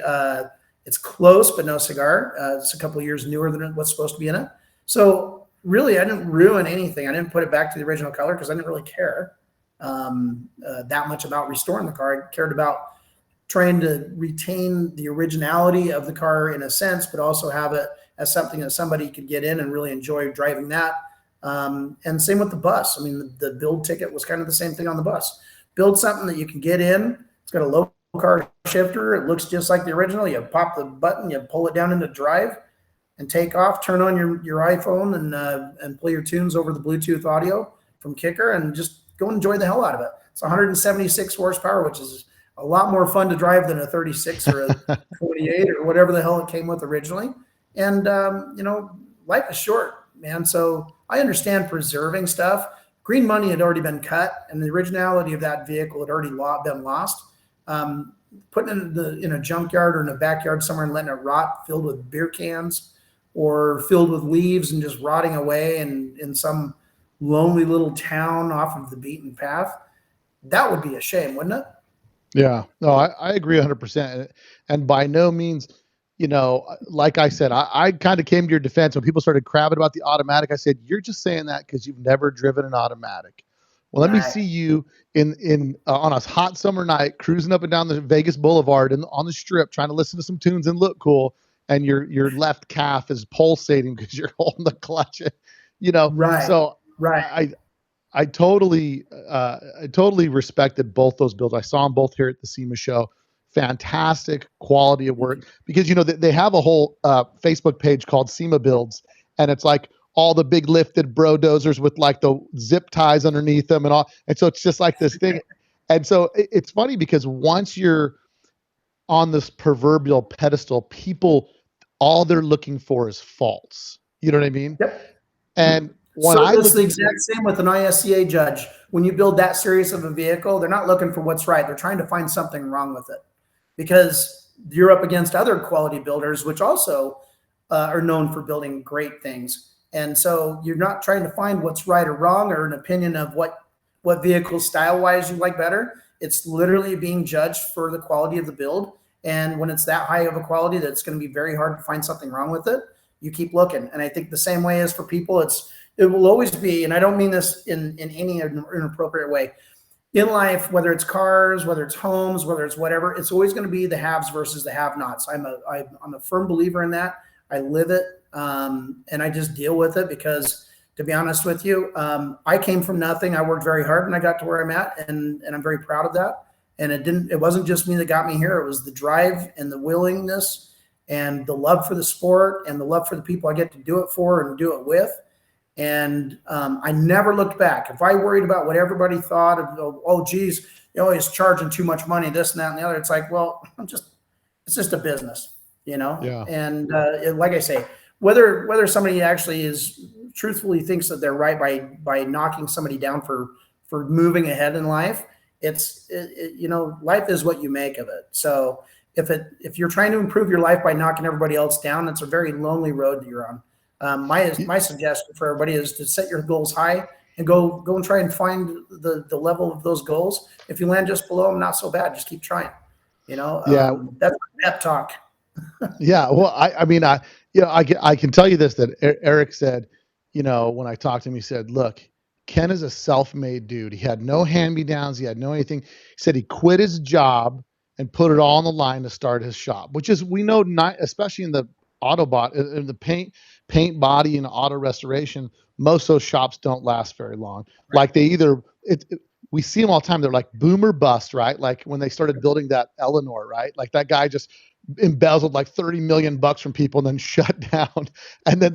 it's close, but no cigar. It's a couple of years newer than what's supposed to be in it. So really, I didn't ruin anything. I didn't put it back to the original color because I didn't really care that much about restoring the car. I cared about trying to retain the originality of the car in a sense, but also have it as something that somebody could get in and really enjoy driving that. And same with the bus. I mean, the build ticket was kind of the same thing on the bus. Build something that you can get in. It's got a low car shifter. It looks just like the original. You pop the button, you pull it down into drive and take off, turn on your iPhone and play your tunes over the Bluetooth audio from Kicker and just go enjoy the hell out of it. It's 176 horsepower, which is a lot more fun to drive than a 36 or a 28 or whatever the hell it came with originally. And, life is short. man. So I understand preserving stuff. Green money had already been cut, and the originality of that vehicle had already been lost. Putting it in a junkyard or in a backyard somewhere and letting it rot, filled with beer cans or filled with leaves and just rotting away in some lonely little town off of the beaten path, that would be a shame, wouldn't it? Yeah, no, I agree 100%. And by no means, like I said, I kind of came to your defense when people started crabbing about the automatic. I said, you're just saying that because you've never driven an automatic. Well, let me see you in on a hot summer night cruising up and down the Vegas Boulevard and on the Strip, trying to listen to some tunes and look cool, and your left calf is pulsating because you're holding the clutch. Right. So right. I totally respected both those builds. I saw them both here at the SEMA show. Fantastic quality of work, because they have a whole Facebook page called SEMA Builds, and it's like all the big lifted bro dozers with like the zip ties underneath them and all. And so it's just like this thing. And so it's funny because once you're on this proverbial pedestal, people, all they're looking for is faults. You know what I mean? Yep. And when so I it's look, the exact same with an ISCA judge. When you build that serious of a vehicle, they're not looking for what's right. They're trying to find something wrong with it, because you're up against other quality builders, which also are known for building great things. And so you're not trying to find what's right or wrong or an opinion of what vehicle style wise you like better. It's literally being judged for the quality of the build. And when it's that high of a quality that it's going to be very hard to find something wrong with it, you keep looking. And I think the same way as for people, it will always be, and I don't mean this in any inappropriate way, in life, whether it's cars, whether it's homes, whether it's whatever, it's always going to be the haves versus the have-nots. I'm a firm believer in that. I live it, and I just deal with it because, to be honest with you, I came from nothing. I worked very hard and I got to where I'm at, and I'm very proud of that. And it wasn't just me that got me here. It was the drive and the willingness and the love for the sport and the love for the people I get to do it for and do it with. And I never looked back. If I worried about what everybody thought of, oh, geez, he's charging too much money, this and that and the other, it's like, well, it's just a business, Yeah. And like I say, whether somebody actually truthfully thinks that they're right by knocking somebody down for moving ahead in life, life is what you make of it. So if you're trying to improve your life by knocking everybody else down, it's a very lonely road that you're on. My suggestion for everybody is to set your goals high and go and try and find the level of those goals. If you land just below them, not so bad. Just keep trying. Yeah. That's pep talk. Yeah. Well, I can tell you this, that Eric said, when I talked to him, he said, look, Ken is a self-made dude. He had no hand-me-downs. He had no anything. He said he quit his job and put it all on the line to start his shop, which is, we know, not, especially in the Autobot, in the paint body and auto restoration, most of those shops don't last very long. Right. Like they we see them all the time. They're like boom or bust, right? Like when they started building that Eleanor, right? Like that guy just embezzled like $30 million from people and then shut down. And then,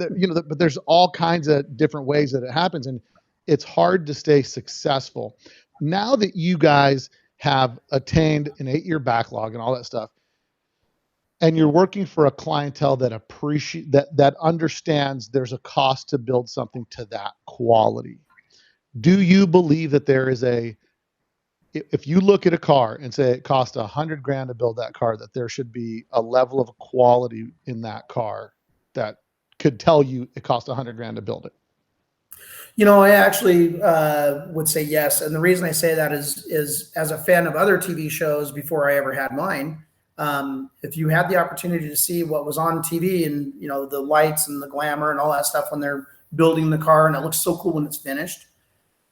but there's all kinds of different ways that it happens. And it's hard to stay successful. Now that you guys have attained an 8-year backlog and all that stuff, and you're working for a clientele that that understands there's a cost to build something to that quality, do you believe that there is if you look at a car and say it cost $100,000 to build that car, that there should be a level of quality in that car that could tell you it cost $100,000 to build it? I actually would say yes. And the reason I say that is as a fan of other TV shows before I ever had mine, if you had the opportunity to see what was on TV and, the lights and the glamour and all that stuff when they're building the car and it looks so cool when it's finished,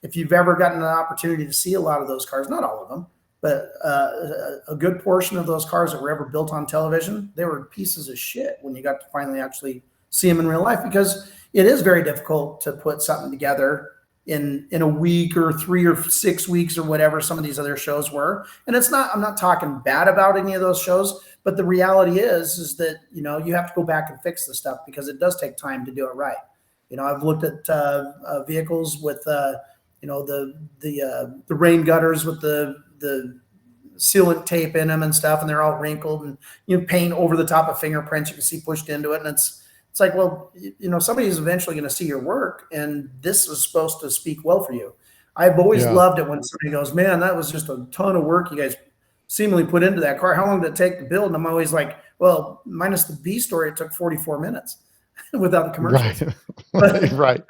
if you've ever gotten an opportunity to see a lot of those cars, not all of them, but a good portion of those cars that were ever built on television, they were pieces of shit when you got to finally actually see them in real life, because it is very difficult to put something together in a week or 3 or 6 weeks or whatever some of these other shows were. And I'm not talking bad about any of those shows, but the reality is that, you have to go back and fix the stuff because it does take time to do it right. I've looked at vehicles with, the rain gutters with the sealant tape in them and stuff, and they're all wrinkled, and paint over the top of fingerprints you can see pushed into it. And it's It's like, well, somebody's eventually going to see your work, and this is supposed to speak well for you. I've always loved it when somebody goes, man, that was just a ton of work you guys seemingly put into that car. How long did it take to build? And I'm always like, well, minus the B story, it took 44 minutes without the commercials. Right. Right.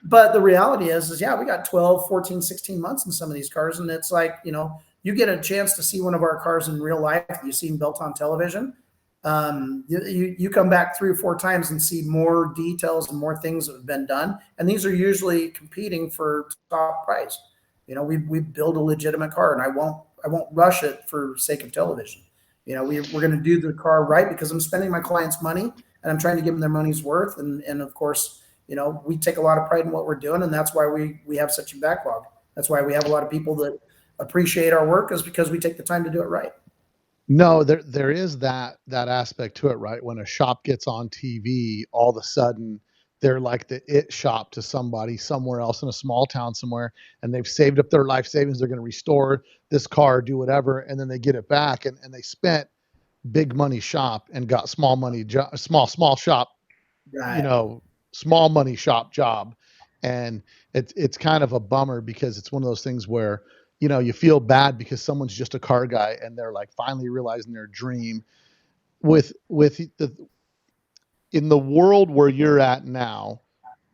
But the reality is, yeah, we got 12, 14, 16 months in some of these cars. And it's like, you get a chance to see one of our cars in real life. You've seen built on television. You come back 3 or 4 times and see more details and more things that have been done. And these are usually competing for top price. We build a legitimate car, and I won't rush it for sake of television. We're going to do the car right because I'm spending my clients' money and I'm trying to give them their money's worth. And of course, we take a lot of pride in what we're doing, and that's why we have such a backlog. That's why we have a lot of people that appreciate our work, is because we take the time to do it right. No, there is that aspect to it, right? When a shop gets on TV, all of a sudden they're like the it shop to somebody somewhere else in a small town somewhere, and they've saved up their life savings. They're going to restore this car, do whatever, and then they get it back, and they spent big money shop and got small money small shop, Right. Small money shop job. And it's kind of a bummer because it's one of those things where, you feel bad because someone's just a car guy and they're like finally realizing their dream in the world where you're at now.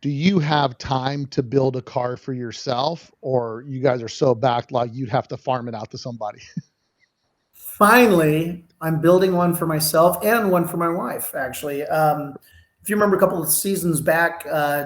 Do you have time to build a car for yourself, or you guys are so backed like you'd have to farm it out to somebody? Finally, I'm building one for myself and one for my wife, actually. If you remember a couple of seasons back,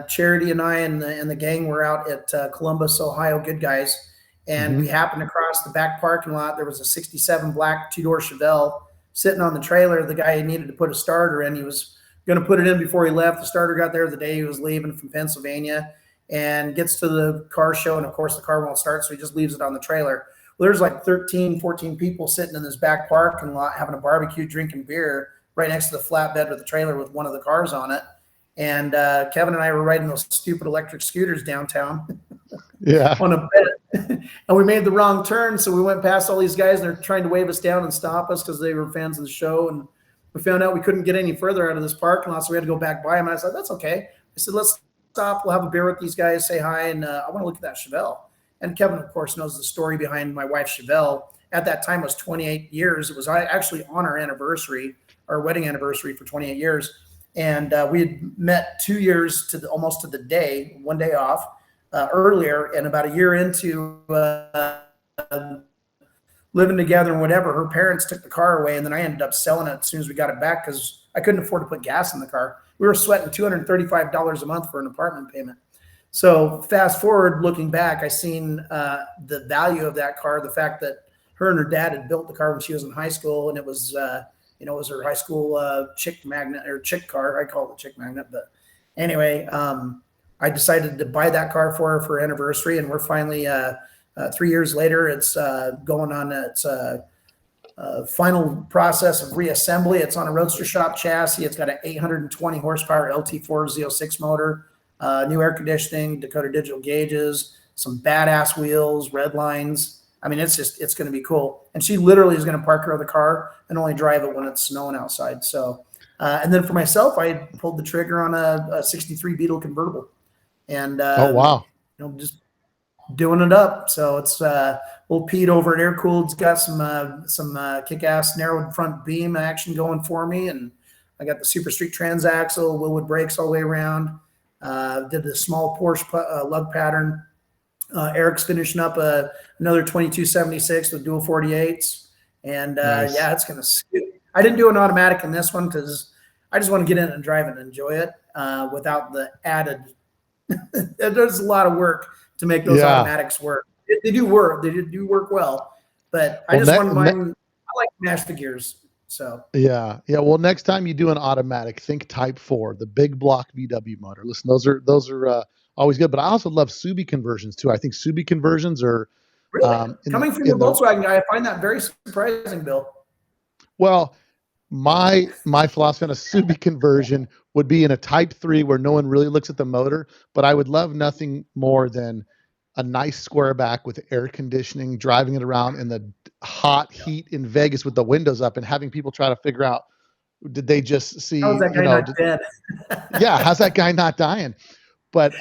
Charity and I and the gang were out at Columbus, Ohio, Good Guys, and we happened across the back parking lot. There was a 67 black 2-door Chevelle sitting on the trailer. The guy needed to put a starter in. He was going to put it in before he left. The starter got there the day he was leaving from Pennsylvania, and gets to the car show, and of course the car won't start, so he just leaves it on the trailer. Well, there's like 13, 14 people sitting in this back parking lot having a barbecue, drinking beer right next to the flatbed of the trailer with one of the cars on it. And Kevin and I were riding those stupid electric scooters downtown on a bed. And we made the wrong turn. So we went past all these guys, and they're trying to wave us down and stop us because they were fans of the show. And we found out we couldn't get any further out of this parking lot, so we had to go back by them. And I said, that's okay. I said, let's stop. We'll have a beer with these guys, say hi, and I want to look at that Chevelle. And Kevin, of course, knows the story behind my wife's Chevelle. At that time, it was 28 years. It was actually on our anniversary, our wedding anniversary for 28 years. And we had met 2 years almost to the day, one day off earlier. And about a year into living together and whatever, her parents took the car away, and then I ended up selling it as soon as we got it back because I couldn't afford to put gas in the car. We were sweating $235 a month for an apartment payment. So fast forward, looking back, I seen the value of that car, the fact that her and her dad had built the car when she was in high school, and it was it was her high school chick magnet, or chick car. I call it chick magnet, but anyway, I decided to buy that car for her for anniversary, and we're finally 3 years later. It's going on its final process of reassembly. It's on a Roadster Shop chassis. It's got an 820 horsepower LT4 Z06 motor, new air conditioning, Dakota digital gauges, some badass wheels, red lines. I mean, it's going to be cool. And she literally is going to park her other car and only drive it when it's snowing outside. So, and then for myself, I pulled the trigger on a 63 Beetle convertible, and Oh, wow. just doing it up. So it's little Pete over at Air Cooled's got some kick-ass narrowed front beam action going for me, and I got the Super Street transaxle, Willwood brakes all the way around. Did the small Porsche lug pattern. Eric's finishing up another 2276 with dual 48s, and Nice. yeah, it's gonna. I didn't do an automatic in this one because I just want to get in and drive it and enjoy it without the added. There's a lot of work to make those automatics work. They do work. They do work well, but I just want mine. I like to mash the gears. So Yeah. Well, next time you do an automatic, think Type 4, the big block VW motor. Listen, those are always good. But I also love Subi conversions too. I think Subi conversions are really, coming from the Volkswagen guy, I find that very surprising, Bill. Well, my philosophy on a Subi conversion would be in a Type 3 where no one really looks at the motor, but I would love nothing more than a nice square back with air conditioning, driving it around in the hot heat in Vegas with the windows up, and having people try to figure out Did they just How is see, that guy not dead? yeah, how's that guy not dying? But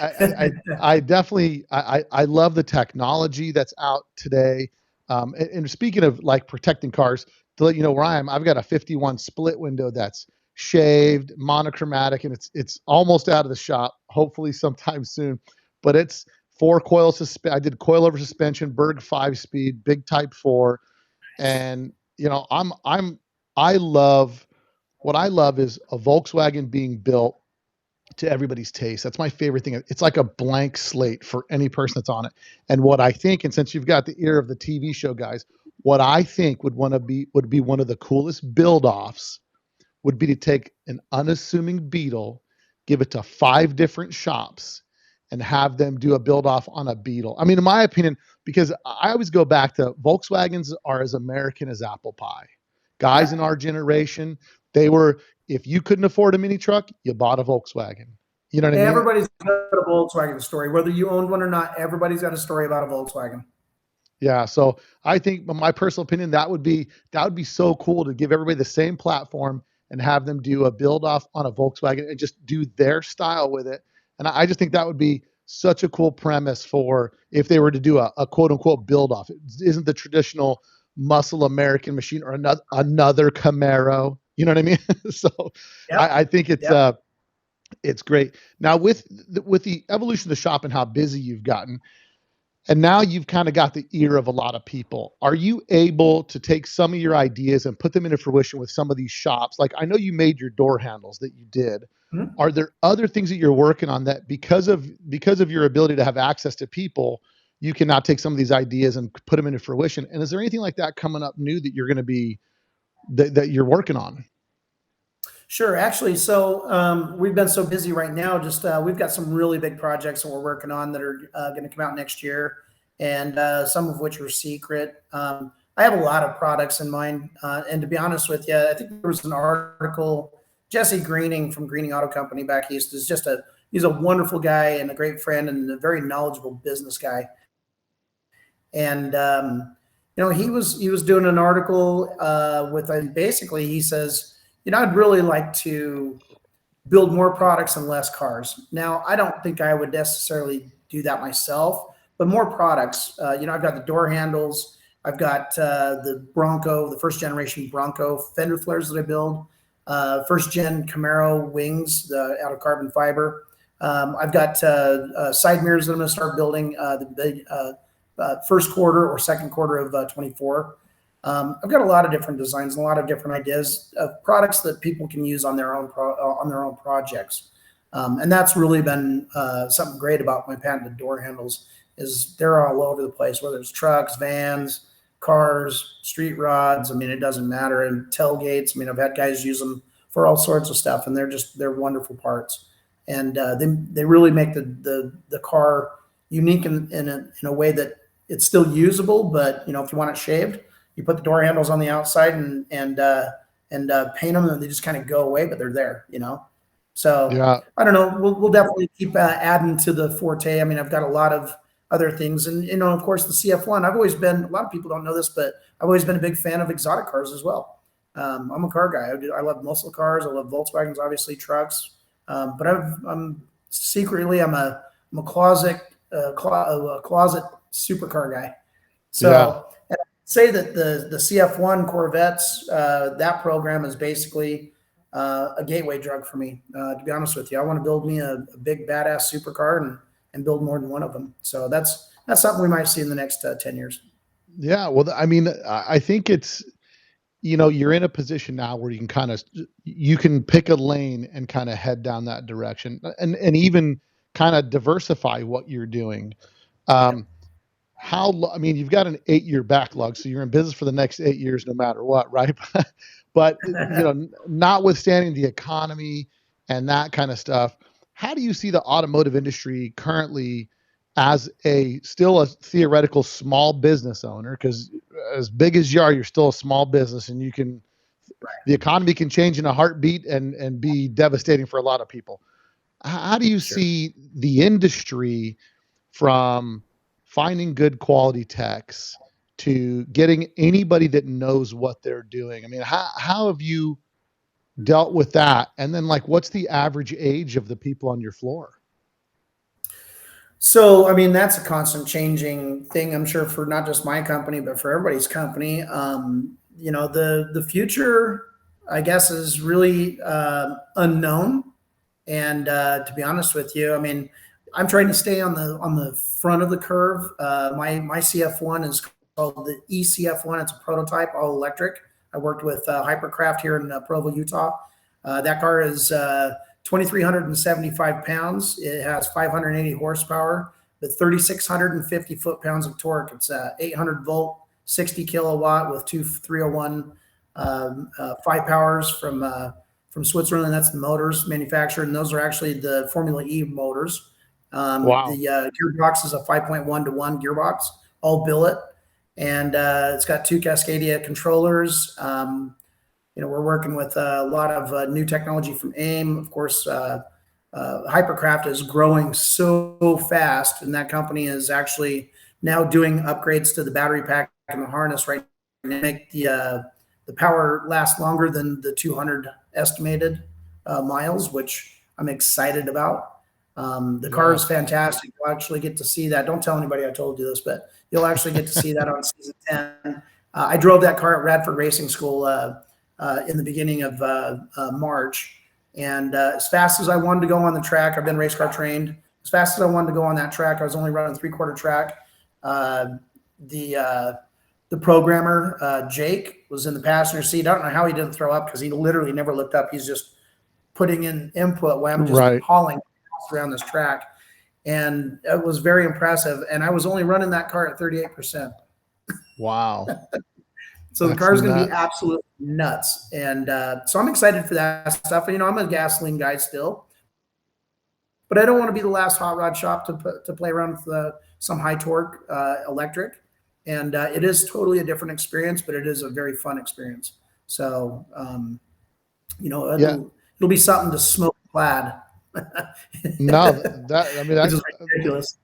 I definitely, I love the technology that's out today. And speaking of like protecting cars, to let you know where I am, I've got a 51 split window that's shaved, monochromatic, and it's almost out of the shop. Hopefully sometime soon. But it's four coil I did coilover suspension, Berg 5-speed, big Type 4, and I love what I love is a Volkswagen being built to everybody's taste. That's my favorite thing. It's like a blank slate for any person that's on it. And what I think, and since you've got the ear of the TV show guys, what I think would be one of the coolest build offs would be to take an unassuming Beetle, give it to 5 different shops, and have them do a build off on a Beetle. I mean, in my opinion, because I always go back to Volkswagens are as American as apple pie. Guys in our generation, they were, if you couldn't afford a mini truck, you bought a Volkswagen. You know what I mean? Everybody's got a Volkswagen story, whether you owned one or not. Everybody's got a story about a Volkswagen. Yeah, so I think, my personal opinion, that would be so cool to give everybody the same platform and have them do a build off on a Volkswagen and just do their style with it. And I just think that would be such a cool premise for if they were to do a quote unquote build off. It isn't the traditional muscle American machine or another Camaro. You know what I mean? So Yep. I think it's great. Now with the evolution of the shop and how busy you've gotten, and now you've kind of got the ear of a lot of people. Are you able to take some of your ideas and put them into fruition with some of these shops? Like I know you made your door handles that you did. Mhm. Are there other things that you're working on that because of your ability to have access to people, you can now take some of these ideas and put them into fruition? And is there anything like that coming up new that you're going to be that you're working on? Sure. Actually, so we've been so busy right now. Just we've got some really big projects that we're working on that are going to come out next year, and some of which are secret. I have a lot of products in mind, and to be honest with you, I think there was an article. Jesse Greening from Greening Auto Company back east is he's a wonderful guy and a great friend and a very knowledgeable business guy. And he was doing an article basically he says, I'd really like to build more products and less cars. Now, I don't think I would necessarily do that myself, but more products. I've got the door handles. I've got the Bronco, the first generation Bronco fender flares that I build, first gen Camaro wings out of carbon fiber. I've got side mirrors that I'm going to start building the first quarter or second quarter of 24. I've got a lot of different designs, a lot of different ideas of products that people can use on their own projects, and that's really been something great about my patented door handles. Is they're all over the place, whether it's trucks, vans, cars, street rods. I mean, it doesn't matter. And tailgates. I mean, I've had guys use them for all sorts of stuff, and they're wonderful parts, and they really make the car unique in a way that it's still usable. But if you want it shaved, you put the door handles on the outside and paint them, and they just kind of go away, but they're there, So Yeah. I don't know. We'll definitely keep adding to the forte. I mean, I've got a lot of other things, and of course, the CF1. I've always been. A lot of people don't know this, but I've always been a big fan of exotic cars as well. I'm a car guy. I love muscle cars. I love Volkswagens, obviously trucks. But I'm secretly I'm a closet supercar guy. So. Yeah. Say that the CF1 Corvettes, that program is basically a gateway drug for me. To be honest with you, I want to build me a big badass supercar and build more than one of them. So that's something we might see in the next 10 years. Yeah. Well, I mean, I think it's, you're in a position now where you can pick a lane and kind of head down that direction and even kind of diversify what you're doing. You've got an 8-year backlog, so you're in business for the next 8 years, no matter what, right? But notwithstanding the economy and that kind of stuff, how do you see the automotive industry currently as still a theoretical small business owner? Because as big as you are, you're still a small business, and the economy can change in a heartbeat and be devastating for a lot of people. How do you see the industry from finding good quality techs to getting anybody that knows what they're doing? I mean, how have you dealt with that. And then like, what's the average age of the people on your floor? So, I mean, that's a constant changing thing, I'm sure, for not just my company, but for everybody's company. The future, I guess, is really unknown. And to be honest with you, I mean, I'm trying to stay on the front of the curve. My CF1 is called the ECF1. It's a prototype, all electric. I worked with Hypercraft here in Provo, Utah. That car is 2,375 pounds. It has 580 horsepower, but 3,650 foot-pounds of torque. It's 800 volt, 60 kilowatt with two 301 5 powers from Switzerland. That's the motors manufactured, and those are actually the Formula E motors. Wow. The gearbox is a 5.1 to 1 gearbox, all billet, and it's got two Cascadia controllers. We're working with a lot of new technology from AIM. Of course, Hypercraft is growing so fast, and that company is actually now doing upgrades to the battery pack and the harness right now to make the power last longer than the 200 estimated miles, which I'm excited about. The car is fantastic. You'll actually get to see that. Don't tell anybody I told you this, but you'll actually get to see that on season 10. I drove that car at Radford Racing School in the beginning of March. And as fast as I wanted to go on the track, I've been race car trained. As fast as I wanted to go on that track, I was only running 3/4 track. The programmer, Jake, was in the passenger seat. I don't know how he didn't throw up because he literally never looked up. He's just putting in input while I'm just hauling around this track. And it was very impressive. And I was only running that car at 38%. Wow. So the car is going to be absolutely nuts. And so I'm excited for that stuff. And, I'm a gasoline guy still. But I don't want to be the last hot rod shop to play around with some high torque electric. And it is totally a different experience, but it is a very fun experience. So, it'll be something to smoke plaid. No, that's ridiculous.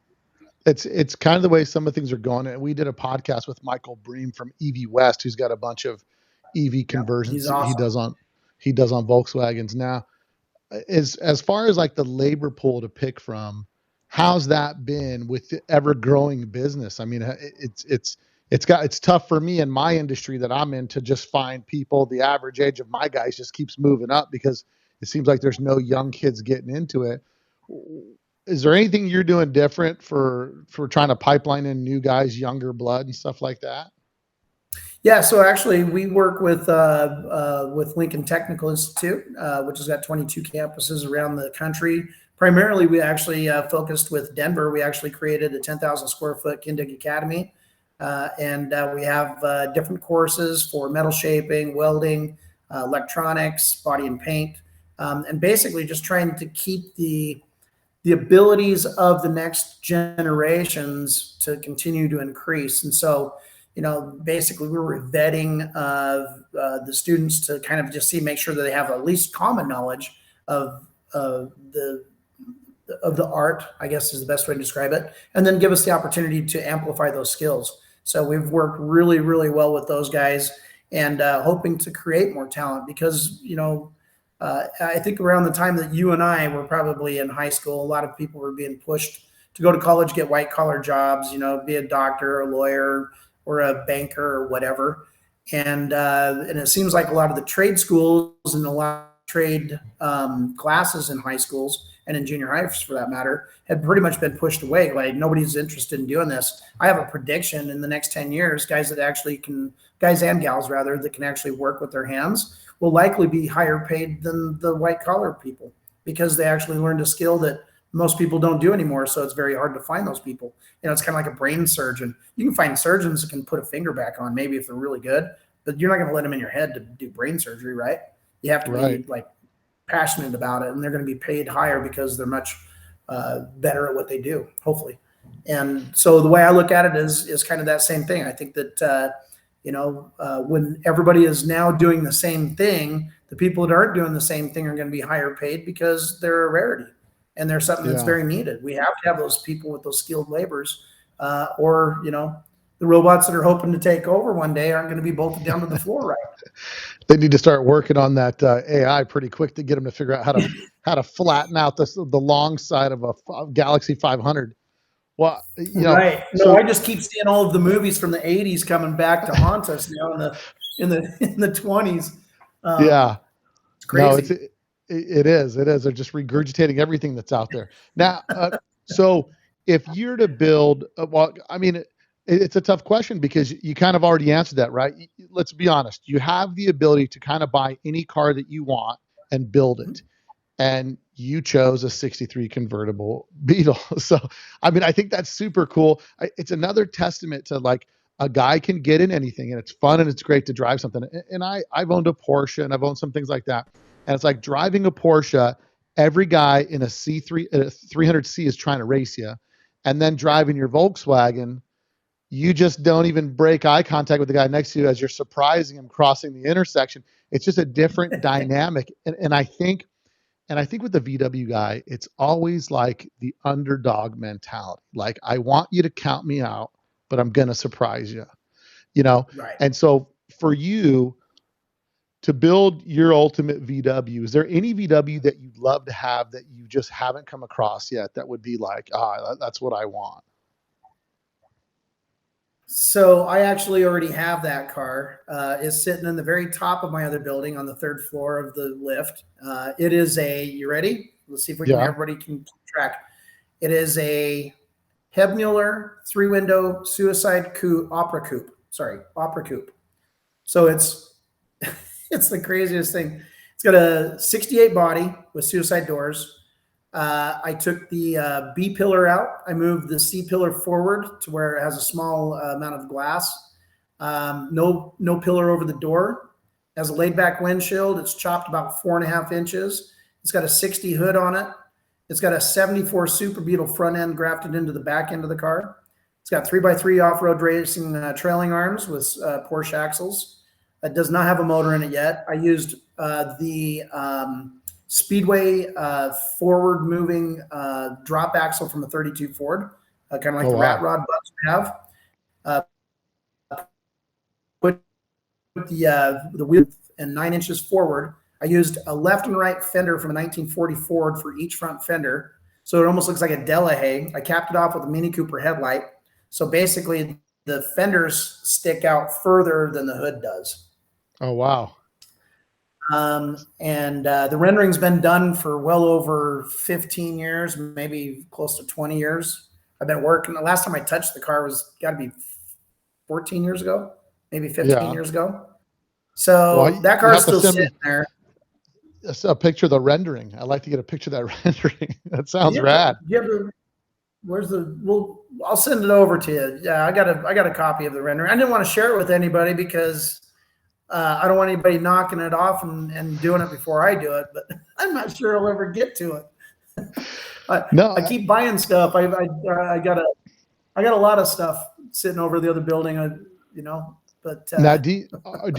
It's kind of the way some of the things are going. And we did a podcast with Michael Bream from EV West, who's got a bunch of EV conversions awesome. he does on Volkswagens now. As far as like the labor pool to pick from, how's that been with the ever growing business? I mean, it's tough for me in my industry that I'm in to just find people. The average age of my guys just keeps moving up because it seems like there's no young kids getting into it. Is there anything you're doing different for trying to pipeline in new guys, younger blood and stuff like that? Yeah, so actually we work with Lincoln Technical Institute, which has got 22 campuses around the country. Primarily, we actually focused with Denver. We actually created a 10,000 square foot Kendig Academy. And we have different courses for metal shaping, welding, electronics, body and paint, and basically just trying to keep the abilities of the next generations to continue to increase. And so, basically we were vetting the students to kind of just make sure that they have at least common knowledge of the art, I guess is the best way to describe it, and then give us the opportunity to amplify those skills. So we've worked really, really well with those guys and hoping to create more talent because, I think around the time that you and I were probably in high school, a lot of people were being pushed to go to college, get white collar jobs, be a doctor, a lawyer, or a banker or whatever. And it seems like a lot of the trade schools and a lot of trade classes in high schools and in junior high for that matter had pretty much been pushed away. Like nobody's interested in doing this. I have a prediction in the next 10 years, guys and gals rather, that can actually work with their hands will likely be higher paid than the white collar people because they actually learned a skill that most people don't do anymore. So it's very hard to find those people. It's kind of like a brain surgeon. You can find surgeons that can put a finger back on maybe if they're really good, but you're not going to let them in your head to do brain surgery, right? You have to be like passionate about it, and they're going to be paid higher because they're much better at what they do, hopefully. And so the way I look at it is kind of that same thing. I think that, when everybody is now doing the same thing, the people that aren't doing the same thing are going to be higher paid because they're a rarity and they're something that's very needed. We have to have those people with those skilled labors or, the robots that are hoping to take over one day aren't going to be bolted down to the floor, right? They need to start working on that AI pretty quick to get them to figure out how to flatten out the long side of a Galaxy 500. Well, Right. No, so I just keep seeing all of the movies from the '80s coming back to haunt us now in the '20s. yeah, It's no, crazy. it is. It is. They're just regurgitating everything that's out there. Now, so if you're to build, well, I mean, it's a tough question because you kind of already answered that, right? Let's be honest. You have the ability to kind of buy any car that you want and build it. And you chose a 63 convertible Beetle. So, I mean, I think that's super cool. It's another testament to like a guy can get in anything and it's fun and it's great to drive something. And I've owned a Porsche and I've owned some things like that. And it's like driving a Porsche, every guy in a 300C is trying to race you. And then driving your Volkswagen, you just don't even break eye contact with the guy next to you as you're surprising him crossing the intersection. It's just a different dynamic. And I think with the VW guy, it's always like the underdog mentality. Like, I want you to count me out, but I'm going to surprise you, Right. And so for you to build your ultimate VW, is there any VW that you'd love to have that you just haven't come across yet that would be like, that's what I want? So I actually already have that car. It's sitting in the very top of my other building on the third floor of the lift. It is you ready? Let's see if Yeah. everybody can keep track. It is a Hebmuller 3-window suicide coupe, opera coupe. So it's the craziest thing. It's got a 68 body with suicide doors. I took the B pillar out. I moved the C pillar forward to where it has a small amount of glass. No pillar over the door. It has a laid back windshield. It's chopped about 4.5 inches. It's got a 60 hood on it. It's got a 74 Super Beetle front end grafted into the back end of the car. It's got 3x3 off-road racing trailing arms with Porsche axles. It does not have a motor in it yet. I used the Speedway forward moving drop axle from a 32 Ford, kind of like the rat rod bugs have. Put the wheel and 9 inches forward. I used a left and right fender from a 1940 Ford for each front fender. So it almost looks like a Delahaye. I capped it off with a Mini Cooper headlight. So basically the fenders stick out further than the hood does. Oh, wow. And the rendering's been done for well over 15 years, maybe close to 20 years. I've been working. The last time I touched the car was got to be 14 years ago, maybe 15 years ago. So that car is still sitting there. A picture of the rendering. I'd like to get a picture of that rendering. That sounds rad. I'll send it over to you. Yeah, I got a copy of the rendering. I didn't want to share it with anybody because I don't want anybody knocking it off and doing it before I do it, but I'm not sure I'll ever get to it. I keep buying stuff. I got a lot of stuff sitting over the other building, but now do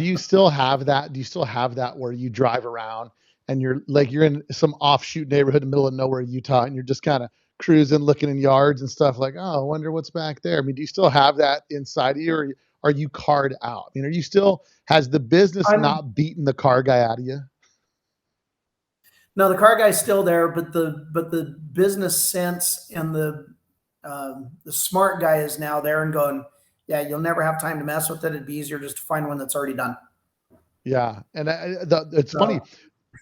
you still have that? Do you still have that where you drive around and you're in some offshoot neighborhood in the middle of nowhere, Utah, and you're just kind of cruising, looking in yards and stuff like, oh, I wonder what's back there. I mean, do you still have that inside of you, or are you carred out? I mean, are you still, has the business not beaten the car guy out of you? No, the car guy's still there, but the business sense and the smart guy is now there and going, yeah, you'll never have time to mess with it. It'd be easier just to find one that's already done. Yeah. And it's funny.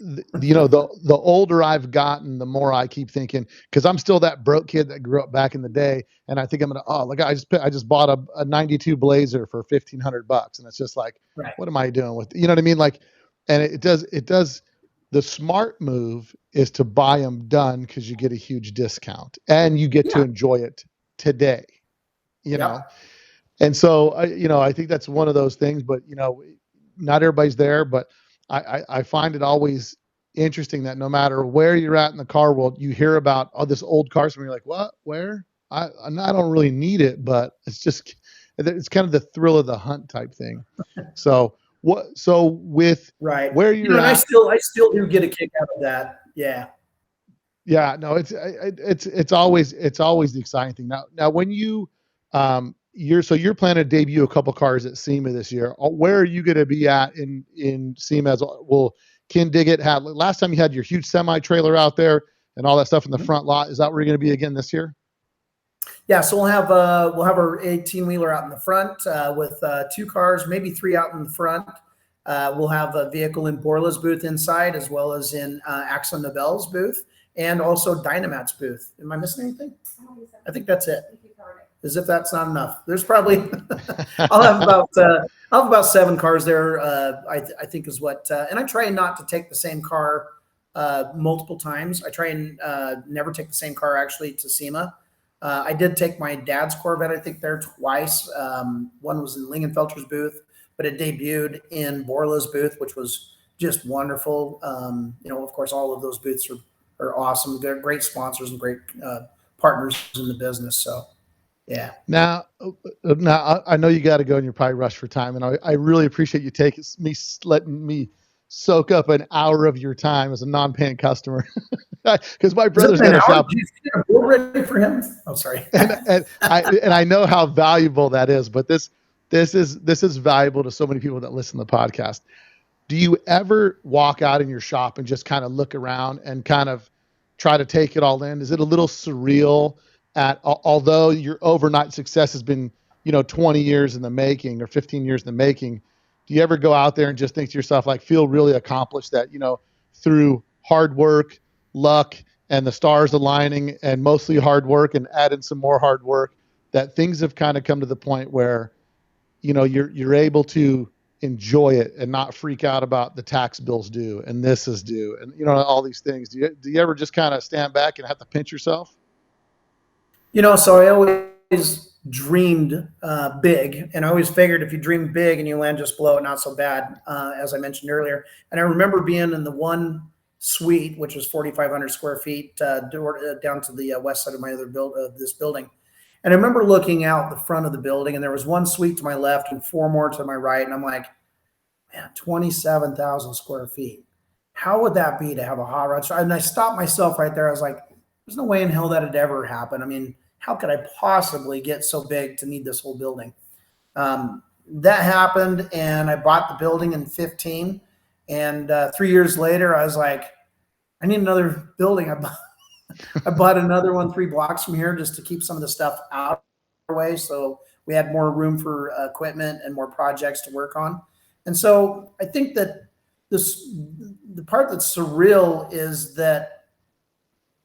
The older I've gotten, the more I keep thinking, because I'm still that broke kid that grew up back in the day, and I think I'm gonna I just bought a '92 Blazer for $1,500, and it's just like, what am I doing with, you know what I mean? Like, and it does. The smart move is to buy them done because you get a huge discount and you get to enjoy it today, you know. And so I think that's one of those things, but not everybody's there, but I find it always interesting that no matter where you're at in the car world, you hear about this old car, and you're like, what, where? I don't really need it, but it's kind of the thrill of the hunt type thing. So with where you're at, I still do get a kick out of that. Yeah. Yeah, no, it's always the exciting thing. Now when you you're planning to debut a couple cars at SEMA this year. Where are you going to be at in SEMA? Will Kendig had last time you had your huge semi trailer out there and all that stuff in the front lot? Is that where you're going to be again this year? Yeah, so we'll have our 18-wheeler out in the front with 2 cars, maybe 3 out in the front. We'll have a vehicle in Borla's booth inside, as well as in Axel Nobel's booth, and also Dynamat's booth. Am I missing anything? I think that's it. As if that's not enough. There's probably I'll have about 7 cars there. I think is what, and I try not to take the same car multiple times. I try and never take the same car actually to SEMA. I did take my dad's Corvette, I think, there twice. One was in Lingenfelter's booth, but it debuted in Borla's booth, which was just wonderful. Of course, all of those booths are awesome. They're great sponsors and great partners in the business. So, yeah. Now I know you got to go and you're probably rushed for time, and I really appreciate you letting me soak up an hour of your time as a non-paying customer, because my brother's got a shop. We're ready for him. Oh, sorry. and I know how valuable that is, but this is valuable to so many people that listen to the podcast. Do you ever walk out in your shop and just kind of look around and kind of try to take it all in? Is it a little surreal although your overnight success has been, 20 years in the making or 15 years in the making? Do you ever go out there and just think to yourself, like, feel really accomplished that, through hard work, luck, and the stars aligning, and mostly hard work and add in some more hard work, that things have kind of come to the point where, you're able to enjoy it and not freak out about the tax bills due and this is due and, all these things? Do you ever just kind of stand back and have to pinch yourself? So I always dreamed big, and I always figured if you dream big and you land just below it, not so bad, as I mentioned earlier. And I remember being in the one suite, which was 4,500 square feet, down to the west side of my other this building. And I remember looking out the front of the building, and there was one suite to my left and 4 more to my right. And I'm like, man, 27,000 square feet. How would that be to have a hot rod? And I stopped myself right there. I was like, there's no way in hell that'd ever happen. I mean, how could I possibly get so big to need this whole building? That happened, and I bought the building in 2015. And 3 years later, I was like, I need another building. I bought another one 3 blocks from here just to keep some of the stuff out of the way, so we had more room for equipment and more projects to work on. And so I think that the part that's surreal is that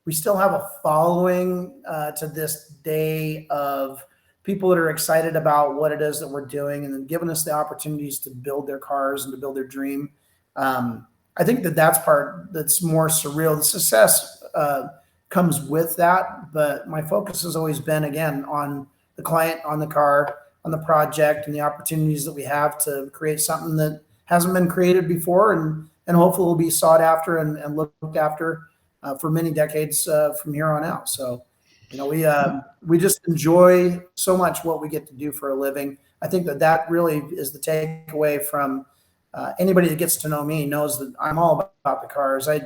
we still have a following to this day of people that are excited about what it is that we're doing, and then giving us the opportunities to build their cars and to build their dream. I think that's part that's more surreal. The success comes with that, but my focus has always been, again, on the client, on the car, on the project, and the opportunities that we have to create something that hasn't been created before, and hopefully will be sought after and looked after for many decades from here on out. So, we just enjoy so much what we get to do for a living. I think that really is the takeaway from anybody that gets to know me knows that I'm all about the cars. I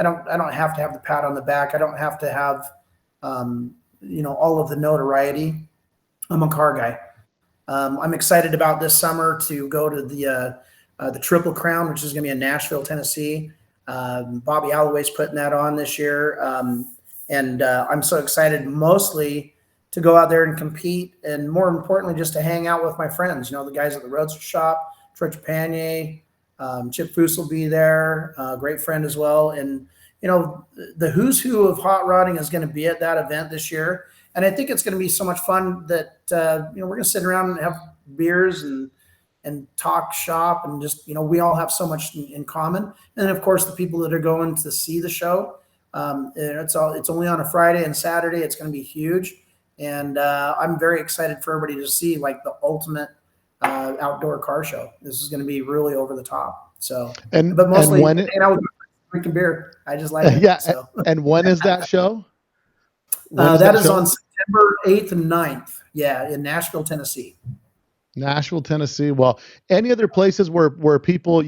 don't have to have the pat on the back. I don't have to have all of the notoriety. I'm a car guy. I'm excited about this summer to go to the Triple Crown, which is going to be in Nashville, Tennessee. Bobby Alloway's putting that on this year. And I'm so excited mostly to go out there and compete, and more importantly, just to hang out with my friends, the guys at the Roadster Shop, Troy Trepanier, Chip Foose will be there, a great friend as well. And, the who's who of hot rodding is going to be at that event this year. And I think it's going to be so much fun that, we're going to sit around and have beers and talk shop, and just, we all have so much in common. And of course, the people that are going to see the show, it's only on a Friday and Saturday. It's going to be huge. And I'm very excited for everybody to see, like, the ultimate outdoor car show. This is going to be really over the top. So, but mostly hanging out with drinking beer. I just like it. Yeah. So. And when is that show? That is on September 8th and 9th. Yeah, in Nashville, Tennessee. Nashville, Tennessee. Well, any other places where people,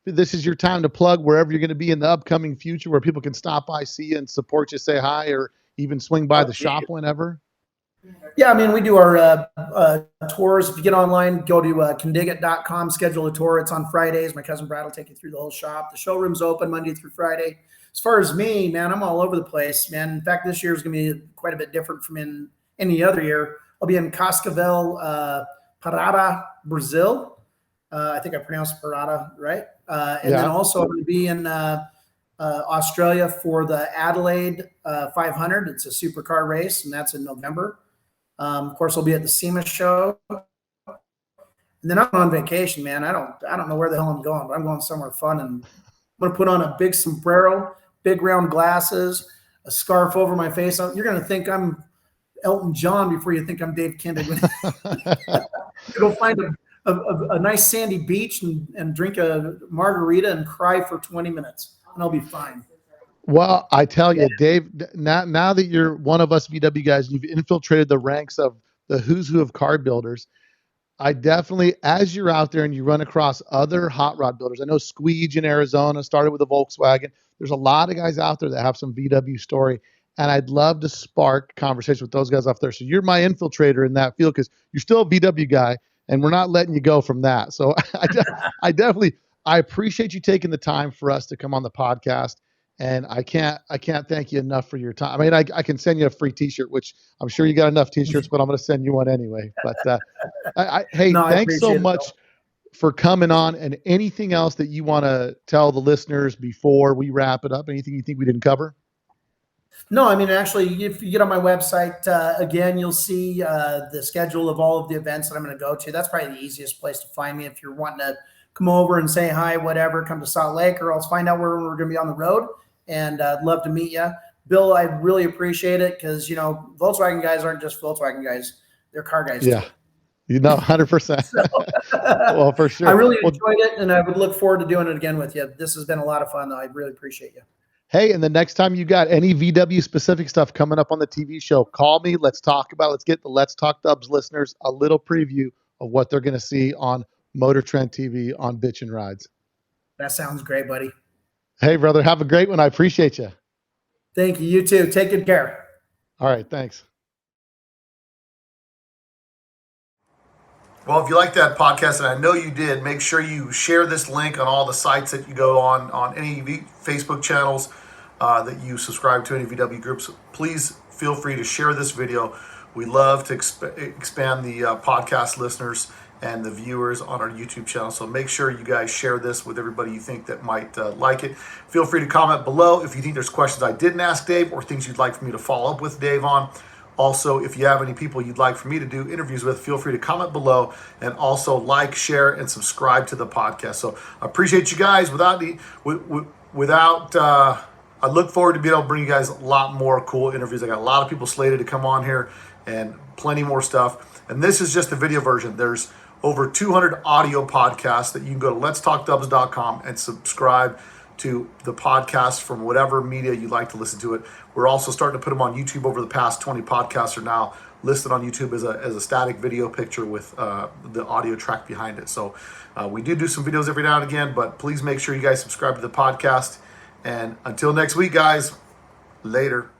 this is your time to plug wherever you're going to be in the upcoming future, where people can stop by, see you, and support you, say hi, or even swing by the shop whenever? Yeah, I mean, we do our tours. If you get online, go to kendig.com, schedule a tour. It's on Fridays. My cousin Brad will take you through the whole shop. The showroom's open Monday through Friday. As far as me, man, I'm all over the place, man. In fact, this year is going to be quite a bit different from in any other year. I'll be in Cascavel, Parada, Brazil. I think I pronounced Parada right. And then also I'm going to be in Australia for the Adelaide 500. It's a supercar race, and that's in November. Of course, I'll be at the SEMA show, and then I'm on vacation, man. I don't know where the hell I'm going, but I'm going somewhere fun, and I'm gonna put on a big sombrero, big round glasses, a scarf over my face. You're gonna think I'm Elton John before you think I'm Dave Kindig. Go find a nice sandy beach and drink a margarita and cry for 20 minutes, and I'll be fine. Well, I tell you, Dave, now that you're one of us VW guys, you've infiltrated the ranks of the who's who of car builders. I definitely, as you're out there and you run across other hot rod builders, I know Squeege in Arizona started with a Volkswagen. There's a lot of guys out there that have some VW story, and I'd love to spark conversation with those guys out there. So you're my infiltrator in that field because you're still a VW guy, and we're not letting you go from that. So I definitely, I appreciate you taking the time for us to come on the podcast. And I can't thank you enough for your time. I mean, I can send you a free T-shirt, which I'm sure you got enough T-shirts, but I'm going to send you one anyway. But hey, thanks so much for coming on. And anything else that you want to tell the listeners before we wrap it up? Anything you think we didn't cover? No, I mean, actually, if you get on my website, again, you'll see the schedule of all of the events that I'm going to go to. That's probably the easiest place to find me if you're wanting to come over and say hi, whatever, come to Salt Lake, or else find out where we're going to be on the road. And I'd love to meet you. Bill, I really appreciate it because, you know, Volkswagen guys aren't just Volkswagen guys. They're car guys too. You know, 100%. So, well, for sure. I really enjoyed it, and I would look forward to doing it again with you. This has been a lot of fun, though. I really appreciate you. Hey, and the next time you got any VW-specific stuff coming up on the TV show, call me. Let's talk about it. Let's get the Let's Talk Dubs listeners a little preview of what they're going to see on Motor Trend TV on Bitchin Rides. That sounds great, buddy. Hey, brother, have a great one. I appreciate you. Thank you. You too. Take good care. All right, thanks. Well, if you like that podcast, and I know you did, make sure you share this link on all the sites that you go on any Facebook channels that you subscribe to, any VW groups. Please feel free to share this video. We love to expand the podcast listeners and the viewers on our YouTube channel. So make sure you guys share this with everybody you think that might like it. Feel free to comment below if you think there's questions I didn't ask Dave or things you'd like for me to follow up with Dave on. Also, if you have any people you'd like for me to do interviews with, feel free to comment below, and also like, share, and subscribe to the podcast. So I appreciate you guys. I look forward to being able to bring you guys a lot more cool interviews. I got a lot of people slated to come on here and plenty more stuff. And this is just the video version. There's over 200 audio podcasts that you can go to letstalkdubs.com and subscribe to the podcast from whatever media you like to listen to it. We're also starting to put them on YouTube. Over the past 20 podcasts are now listed on YouTube as a static video picture with the audio track behind it. So we do some videos every now and again, but please make sure you guys subscribe to the podcast. And until next week, guys, later.